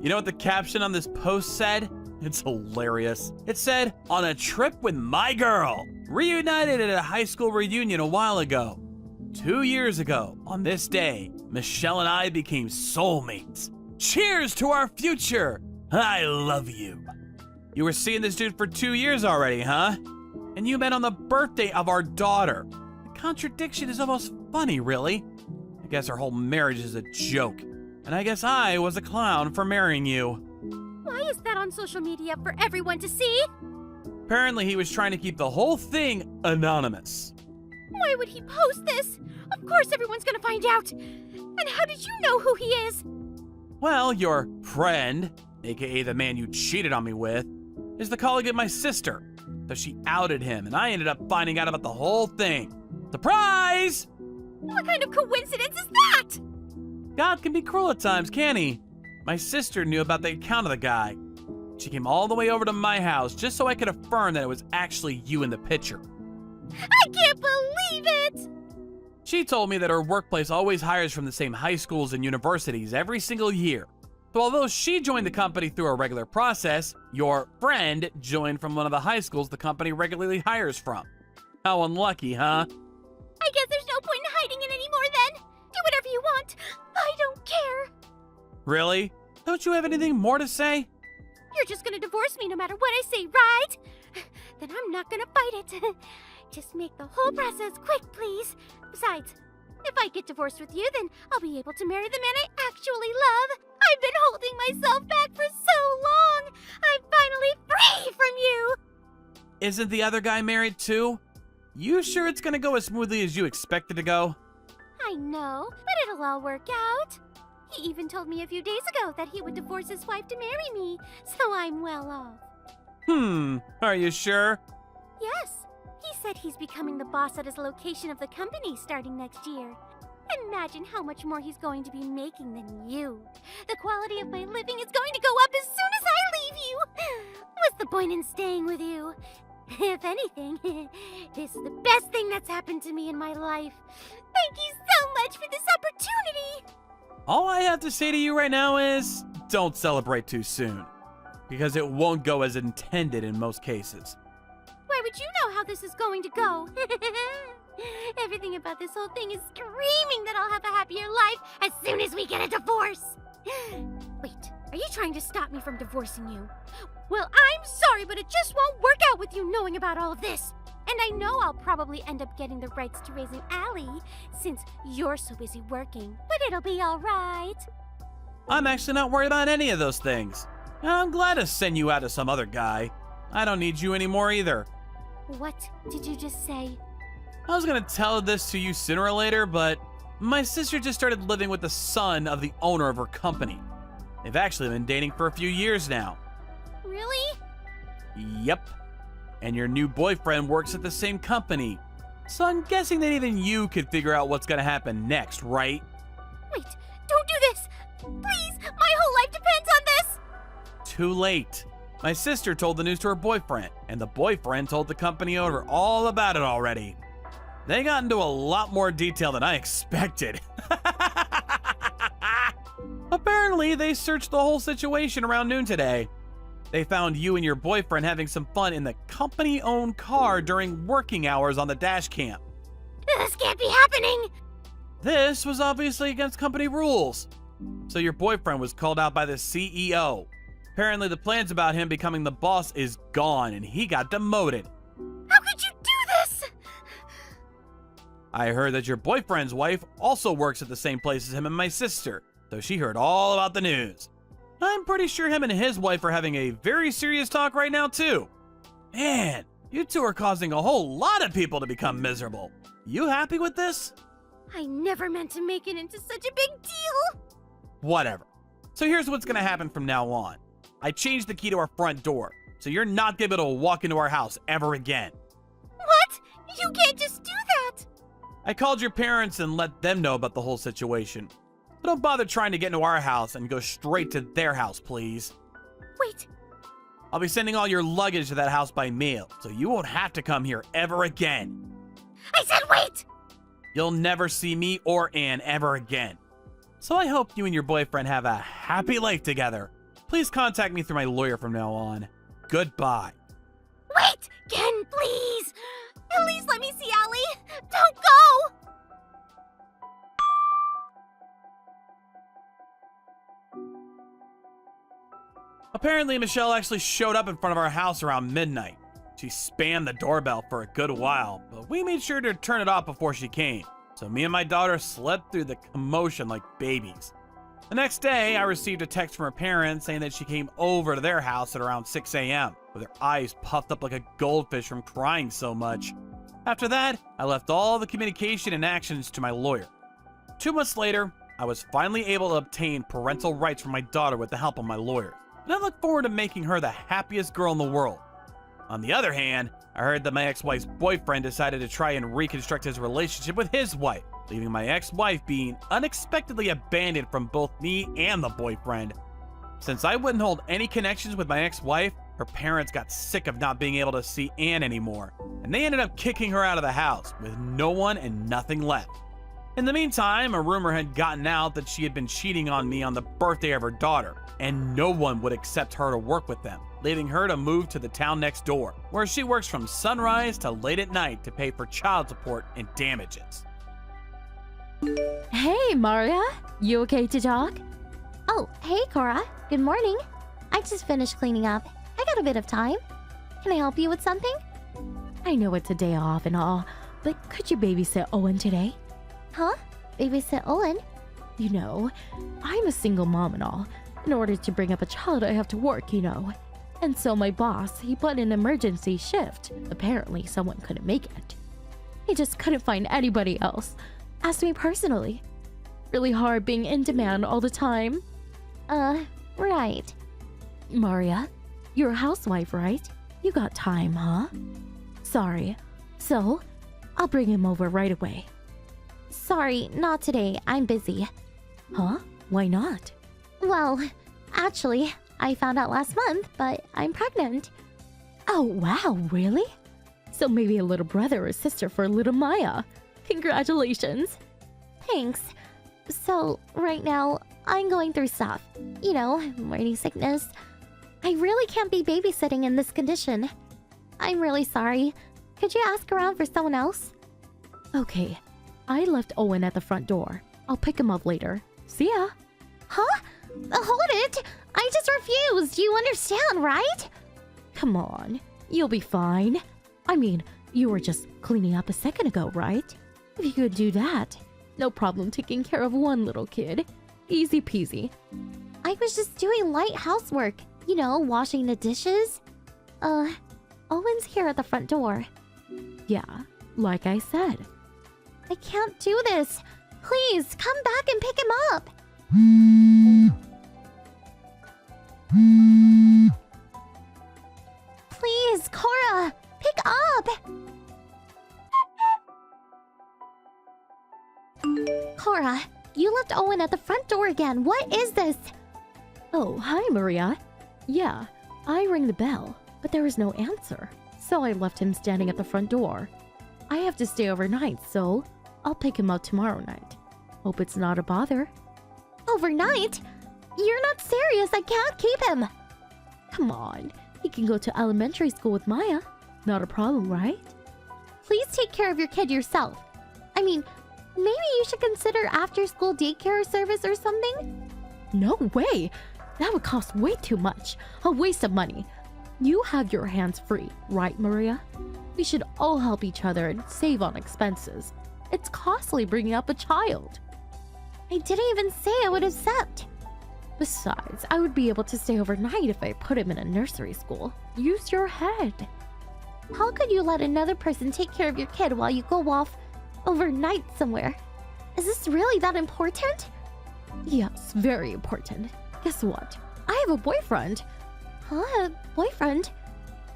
You know what the caption on this post said? It's hilarious. It said, "On a trip with my girl. Reunited at a high school reunion a while ago. 2 years ago, on this day, Michelle and I became soulmates. Cheers to our future. I love you." You were seeing this dude for 2 years already, huh? And you met on the birthday of our daughter. The contradiction is almost funny, really. I guess our whole marriage is a joke. And I guess I was a clown for marrying you. Why is that on social media for everyone to see? Apparently he was trying to keep the whole thing anonymous. Why would he post this? Of course everyone's gonna find out. And how did you know who he is? Well, your friend, aka the man you cheated on me with, is the colleague of my sister. So she outed him, and I ended up finding out about the whole thing. Surprise! What kind of coincidence is that? God can be cruel at times, can't he? My sister knew about the account of the guy. She came all the way over to my house just so I could affirm that it was actually you in the picture. I can't believe it! She told me that her workplace always hires from the same high schools and universities every single year. So although she joined the company through a regular process, your friend joined from one of the high schools the company regularly hires from. How unlucky, huh? I guess there's no point in hiding it anymore then. Do whatever you want. I don't care. Really? Don't you have anything more to say? You're just gonna divorce me no matter what I say, right? Then I'm not gonna fight it. Just make the whole process quick, please. Besides, if I get divorced with you, then I'll be able to marry the man I actually love. I've been holding myself back for so long. I'm finally free from you. Isn't the other guy married too? You sure it's gonna go as smoothly as you expected to go? I know, but it'll all work out. He even told me a few days ago that he would divorce his wife to marry me, so I'm well off. Are you sure? Yes. He said he's becoming the boss at his location of the company starting next year. Imagine how much more he's going to be making than you. The quality of my living is going to go up as soon as I leave you. What's the point in staying with you? If anything, this is the best thing that's happened to me in my life. Thank you so much for this opportunity. All I have to say to you right now is don't celebrate too soon, because it won't go as intended in most cases. Why would you know how this is going to go? Everything about this whole thing is screaming that I'll have a happier life as soon as we get a divorce. Wait, are you trying to stop me from divorcing you? Well, I'm sorry, but it just won't work out with you knowing about all of this. And I know I'll probably end up getting the rights to raising Allie, since you're so busy working. But it'll be all right. I'm actually not worried about any of those things. I'm glad to send you out to some other guy. I don't need you anymore either. What did you just say? I was gonna tell this to you sooner or later, but my sister just started living with the son of the owner of her company. They've actually been dating for a few years now. Really? Yep. And your new boyfriend works at the same company. So I'm guessing that even you could figure out what's gonna happen next, right? Wait, don't do this! Please, my whole life depends on this! Too late. My sister told the news to her boyfriend, and the boyfriend told the company owner all about it already. They got into a lot more detail than I expected. Apparently, they searched the whole situation around noon today. They found you and your boyfriend having some fun in the company-owned car during working hours on the dash cam. This can't be happening! This was obviously against company rules. So your boyfriend was called out by the CEO. Apparently the plans about him becoming the boss is gone and he got demoted. How could you do this? I heard that your boyfriend's wife also works at the same place as him and my sister, so she heard all about the news. I'm pretty sure him and his wife are having a very serious talk right now too. Man, you two are causing a whole lot of people to become miserable. You happy with this? I never meant to make it into such a big deal. Whatever. So here's what's gonna happen from now on. I changed the key to our front door, so you're not gonna be able to walk into our house ever again. What? You can't just do that! I called your parents and let them know about the whole situation. But don't bother trying to get into our house and go straight to their house, please. Wait, I'll be sending all your luggage to that house by mail, so you won't have to come here ever again. I said wait! You'll never see me or Anne ever again. So I hope you and your boyfriend have a happy life together. Please contact me through my lawyer from now on. Goodbye. Wait! Ken, please! At least let me see Allie! Don't go! Apparently, Michelle actually showed up in front of our house around midnight. She spammed the doorbell for a good while, but we made sure to turn it off before she came. So me and my daughter slept through the commotion like babies. The next day, I received a text from her parents saying that she came over to their house at around 6 a.m. with her eyes puffed up like a goldfish from crying so much. After that, I left all the communication and actions to my lawyer. 2 months later, I was finally able to obtain parental rights for my daughter with the help of my lawyer, and I look forward to making her the happiest girl in the world. On the other hand, I heard that my ex-wife's boyfriend decided to try and reconstruct his relationship with his wife, leaving my ex-wife being unexpectedly abandoned from both me and the boyfriend. Since I wouldn't hold any connections with my ex-wife, her parents got sick of not being able to see Anne anymore, and they ended up kicking her out of the house with no one and nothing left. In the meantime, a rumor had gotten out that she had been cheating on me on the birthday of her daughter, and no one would accept her to work with them, leaving her to move to the town next door, where she works from sunrise to late at night to pay for child support and damages. Hey, Maria. You okay to talk? Oh, hey, Cora. Good morning. I just finished cleaning up. I got a bit of time. Can I help you with something? I know it's a day off and all, but could you babysit Owen today? Huh? Babysit Owen? You know, I'm a single mom and all. In order to bring up a child, I have to work, you know. And so my boss, he put an emergency shift. Apparently, someone couldn't make it. He just couldn't find anybody else. Asked me personally. Really hard being in demand all the time. Right. Maria, you're a housewife, right? You got time, huh? Sorry. So, I'll bring him over right away. Sorry, not today. I'm busy. Huh? Why not? Well, actually, I found out last month, but I'm pregnant. Oh, wow, really? So maybe a little brother or sister for little Maya. Congratulations. Thanks. So, right now, I'm going through stuff. You know, morning sickness. I really can't be babysitting in this condition. I'm really sorry. Could you ask around for someone else? Okay, I left Owen at the front door. I'll pick him up later. See ya. Huh? Hold it! I just refused. You understand, right? Come on, you'll be fine. I mean, you were just cleaning up a second ago, right? If you could do that, no problem taking care of one little kid. Easy peasy. I was just doing light housework. You know, washing the dishes. Owen's here at the front door. Yeah, like I said. I can't do this. Please, come back and pick him up. Please, Cora, pick up. Cora, you left Owen at the front door again. What is this? Oh, hi, Maria. Yeah, I rang the bell, but there was no answer. So I left him standing at the front door. I have to stay overnight, so I'll pick him up tomorrow night. Hope it's not a bother. Overnight? You're not serious. I can't keep him. Come on, he can go to elementary school with Maya. Not a problem, right? Please take care of your kid yourself. I mean, maybe you should consider after-school daycare service or something? No way! That would cost way too much. A waste of money. You have your hands free, right, Maria? We should all help each other and save on expenses. It's costly bringing up a child. I didn't even say I would accept. Besides, I would be able to stay overnight if I put him in a nursery school. Use your head. How could you let another person take care of your kid while you go off overnight somewhere? Is this really that important? Yes, very important. Guess what? I have a boyfriend. Huh? A boyfriend?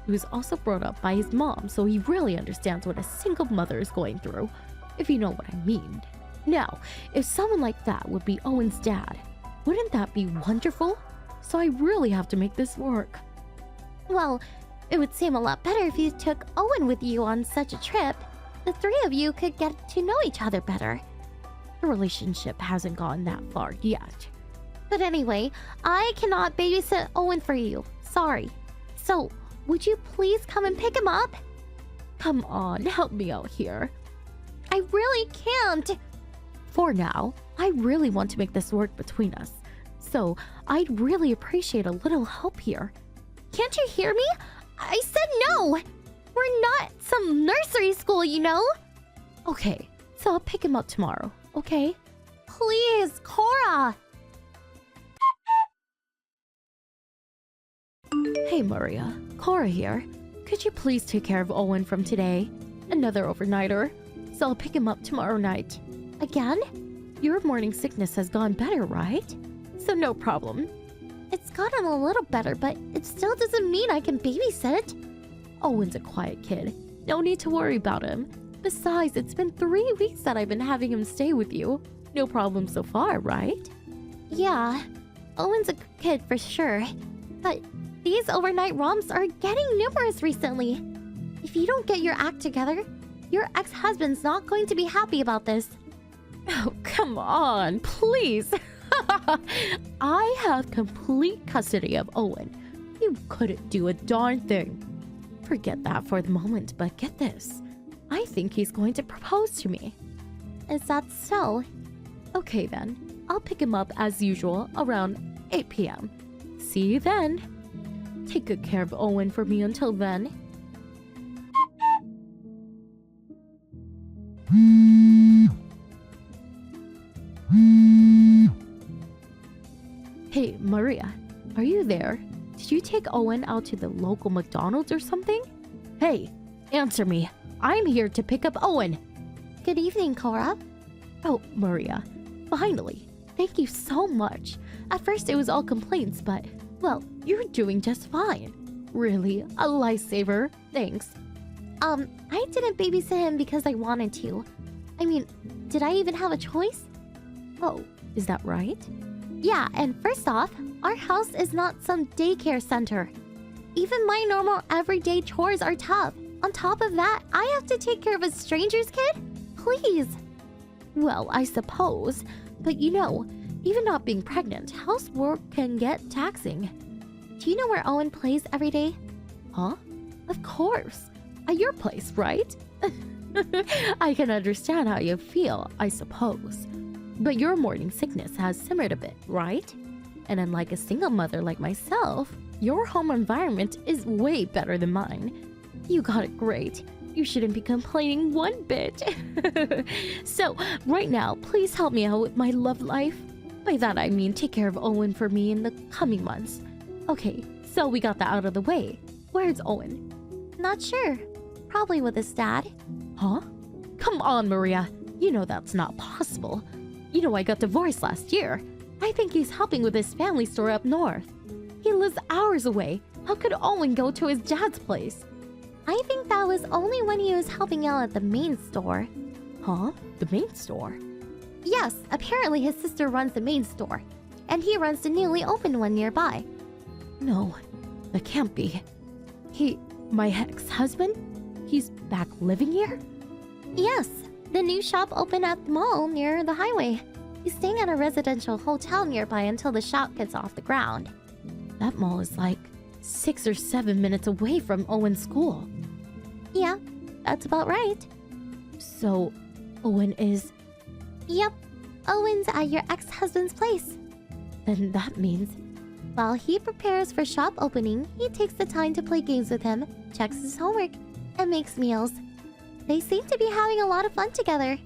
He was also brought up by his mom, so he really understands what a single mother is going through, if you know what I mean. Now, if someone like that would be Owen's dad, wouldn't that be wonderful? So I really have to make this work. Well, it would seem a lot better if you took Owen with you on such a trip. The three of you could get to know each other better. The relationship hasn't gone that far yet. But anyway, I cannot babysit Owen for you. Sorry. So, would you please come and pick him up? Come on, help me out here. I really can't. For now, I really want to make this work between us. So, I'd really appreciate a little help here. Can't you hear me? I said no! We're not some nursery school, you know? Okay, so I'll pick him up tomorrow, okay? Please, Cora! Hey Maria, Cora here. Could you please take care of Owen from today? Another overnighter. So I'll pick him up tomorrow night. Again? Your morning sickness has gone better, right? So no problem. It's gotten a little better, but it still doesn't mean I can babysit. Owen's a quiet kid. No need to worry about him. Besides, it's been 3 weeks that I've been having him stay with you. No problem so far, right? Yeah, Owen's a good kid for sure. But these overnight romps are getting numerous recently. If you don't get your act together, your ex-husband's not going to be happy about this. Oh, come on, please. I have complete custody of Owen. You couldn't do a darn thing. Forget that for the moment, but get this. I think he's going to propose to me. Is that so? Okay then, I'll pick him up as usual around 8 p.m. See you then. Take good care of Owen for me until then. Hey, Maria, are you there? Did you take Owen out to the local McDonald's or something? Hey, answer me. I'm here to pick up Owen. Good evening, Cora. Oh, Maria, finally. Thank you so much. At first it was all complaints, but, well, you're doing just fine. Really, a lifesaver. Thanks. I didn't babysit him because I wanted to. I mean, did I even have a choice? Oh, is that right? Yeah, and first off, Our house is not some daycare center. Even my normal everyday chores are tough. On top of that, I have to take care of a stranger's kid? Please. Well, I suppose. But you know, even not being pregnant, housework can get taxing. Do you know where Owen plays every day? Huh? Of course. At your place, right? I can understand how you feel, I suppose. But your morning sickness has simmered a bit, right? And unlike a single mother like myself, your home environment is way better than mine. You got it great. You shouldn't be complaining one bit. So, right now, please help me out with my love life. By that I mean take care of Owen for me in the coming months. Okay, so we got that out of the way. Where's Owen? Not sure. Probably with his dad. Huh? Come on, Maria. You know that's not possible. You know I got divorced last year. I think he's helping with his family store up north. He lives hours away. How could Owen go to his dad's place? I think that was only when he was helping out at the main store. Huh? The main store? Yes, apparently his sister runs the main store, and he runs the newly opened one nearby. No, that can't be. My ex-husband? He's back living here? Yes, the new shop opened at the mall near the highway. He's staying at a residential hotel nearby until the shop gets off the ground. That mall is like 6 or 7 minutes away from Owen's school. Yeah, that's about right. So, Owen is... Yep, Owen's at your ex-husband's place. Then that means... While he prepares for shop opening, he takes the time to play games with him, checks his homework, and makes meals. They seem to be having a lot of fun together.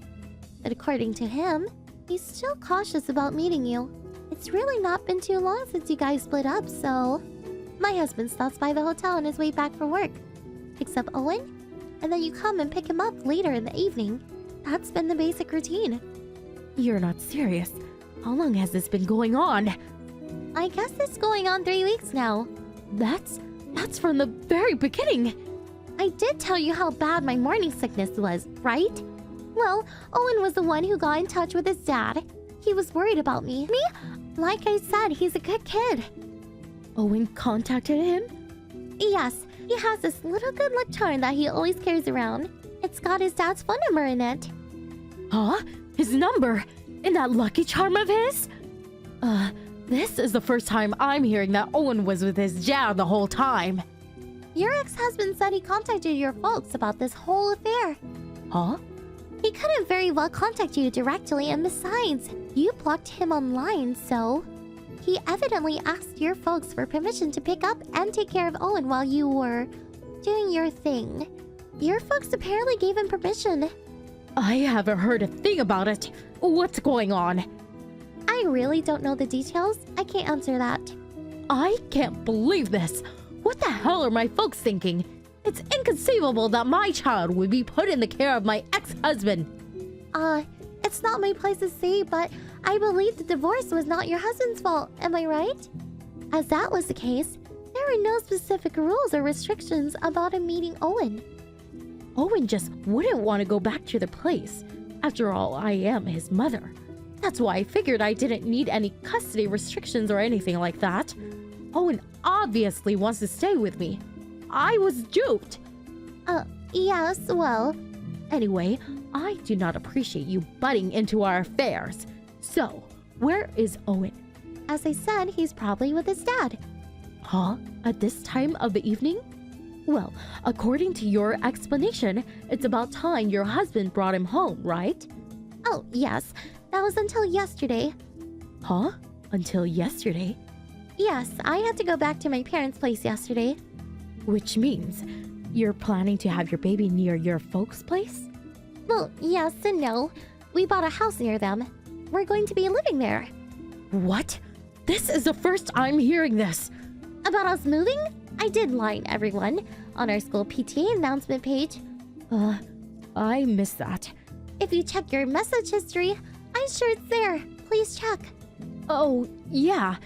But according to him, he's still cautious about meeting you. It's really not been too long since you guys split up, so... My husband stops by the hotel on his way back from work, picks up Owen, and then you come and pick him up later in the evening. That's been the basic routine. You're not serious. How long has this been going on? I guess it's going on 3 weeks now. That's from the very beginning. I did tell you how bad my morning sickness was, right? Well, Owen was the one who got in touch with his dad. He was worried about me. Like I said, he's a good kid. Owen contacted him? Yes, he has this little good luck charm that he always carries around. It's got his dad's phone number in it. Huh? His number? In that lucky charm of his? This is the first time I'm hearing that Owen was with his dad the whole time. Your ex-husband said he contacted your folks about this whole affair. Huh? He couldn't very well contact you directly, and besides, you blocked him online, so... He evidently asked your folks for permission to pick up and take care of Owen while you were doing your thing. Your folks apparently gave him permission. I haven't heard a thing about it. What's going on? I really don't know the details. I can't answer that. I can't believe this. What the hell are my folks thinking? It's inconceivable that my child would be put in the care of my ex-husband. It's not my place to say, but I believe the divorce was not your husband's fault. Am I right? As that was the case, there were no specific rules or restrictions about him meeting Owen. Owen just wouldn't want to go back to the place. After all, I am his mother. That's why I figured I didn't need any custody restrictions or anything like that. Owen obviously wants to stay with me. I was duped. Yes, well... Anyway, I do not appreciate you butting into our affairs. So, where is Owen? As I said, he's probably with his dad. Huh? At this time of the evening? Well, according to your explanation, it's about time your husband brought him home, right? Oh, yes. That was until yesterday. Huh? Until yesterday? Yes, I had to go back to my parents' place yesterday. Which means you're planning to have your baby near your folks' place? Well, yes and no. We bought a house near them. We're going to be living there. What? This is the first I'm hearing this. About us moving? I did line everyone on our school PTA announcement page. I missed that. If you check your message history, I'm sure it's there. Please check. Oh, yeah.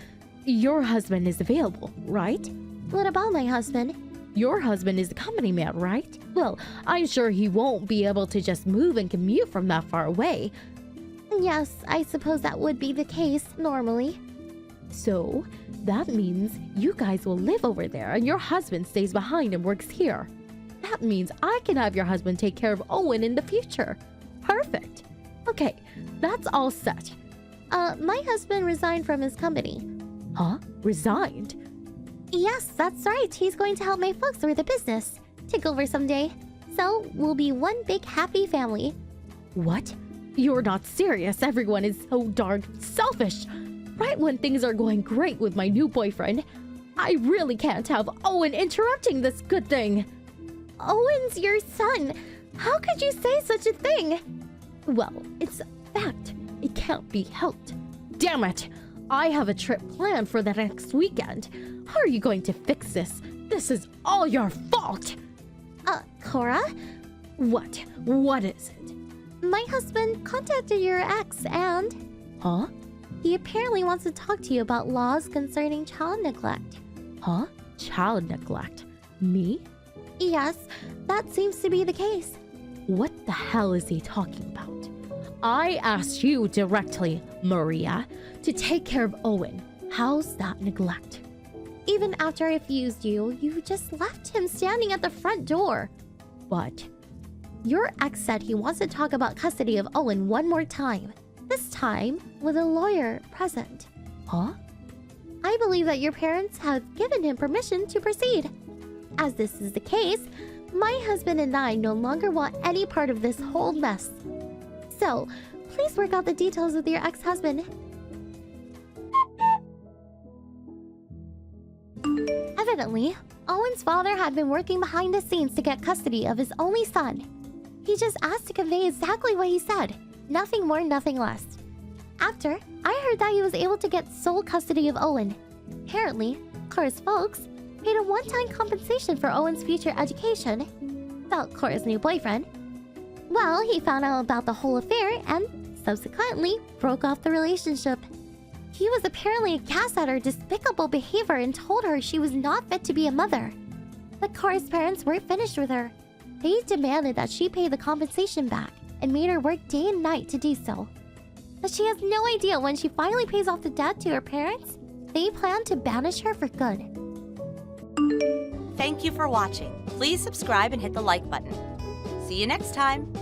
Your husband is available, right? What about my husband? Your husband is a company man, right? Well, I'm sure he won't be able to just move and commute from that far away. Yes, I suppose that would be the case, normally. So, that means you guys will live over there and your husband stays behind and works here. That means I can have your husband take care of Owen in the future. Perfect. Okay, that's all set. My husband resigned from his company. Huh? Resigned? Yes, that's right. He's going to help my folks with the business. Take over someday. So, we'll be one big happy family. What? You're not serious. Everyone is so darn selfish. Right when things are going great with my new boyfriend, I really can't have Owen interrupting this good thing. Owen's your son. How could you say such a thing? Well, it's a fact. It can't be helped. Damn it! I have a trip planned for the next weekend. How are you going to fix this? This is all your fault! Cora? What? What is it? My husband contacted your ex and... Huh? He apparently wants to talk to you about laws concerning child neglect. Huh? Child neglect? Me? Yes, that seems to be the case. What the hell is he talking about? I asked you directly, Maria, to take care of Owen. How's that neglect? Even after I refused you, you just left him standing at the front door. But your ex said he wants to talk about custody of Owen one more time. This time with a lawyer present. Huh? I believe that your parents have given him permission to proceed. As this is the case, my husband and I no longer want any part of this whole mess. So, please work out the details with your ex-husband. Evidently, Owen's father had been working behind the scenes to get custody of his only son. He just asked to convey exactly what he said. Nothing more, nothing less. After, I heard that he was able to get sole custody of Owen. Apparently, Cora's folks paid a one-time compensation for Owen's future education. About Cora's new boyfriend. Well, he found out about the whole affair and subsequently broke off the relationship. He was apparently aghast at her despicable behavior and told her she was not fit to be a mother. But Cora's parents weren't finished with her. They demanded that she pay the compensation back and made her work day and night to do so. But she has no idea when she finally pays off the debt to her parents, they plan to banish her for good. Thank you for watching. Please subscribe and hit the like button. See you next time.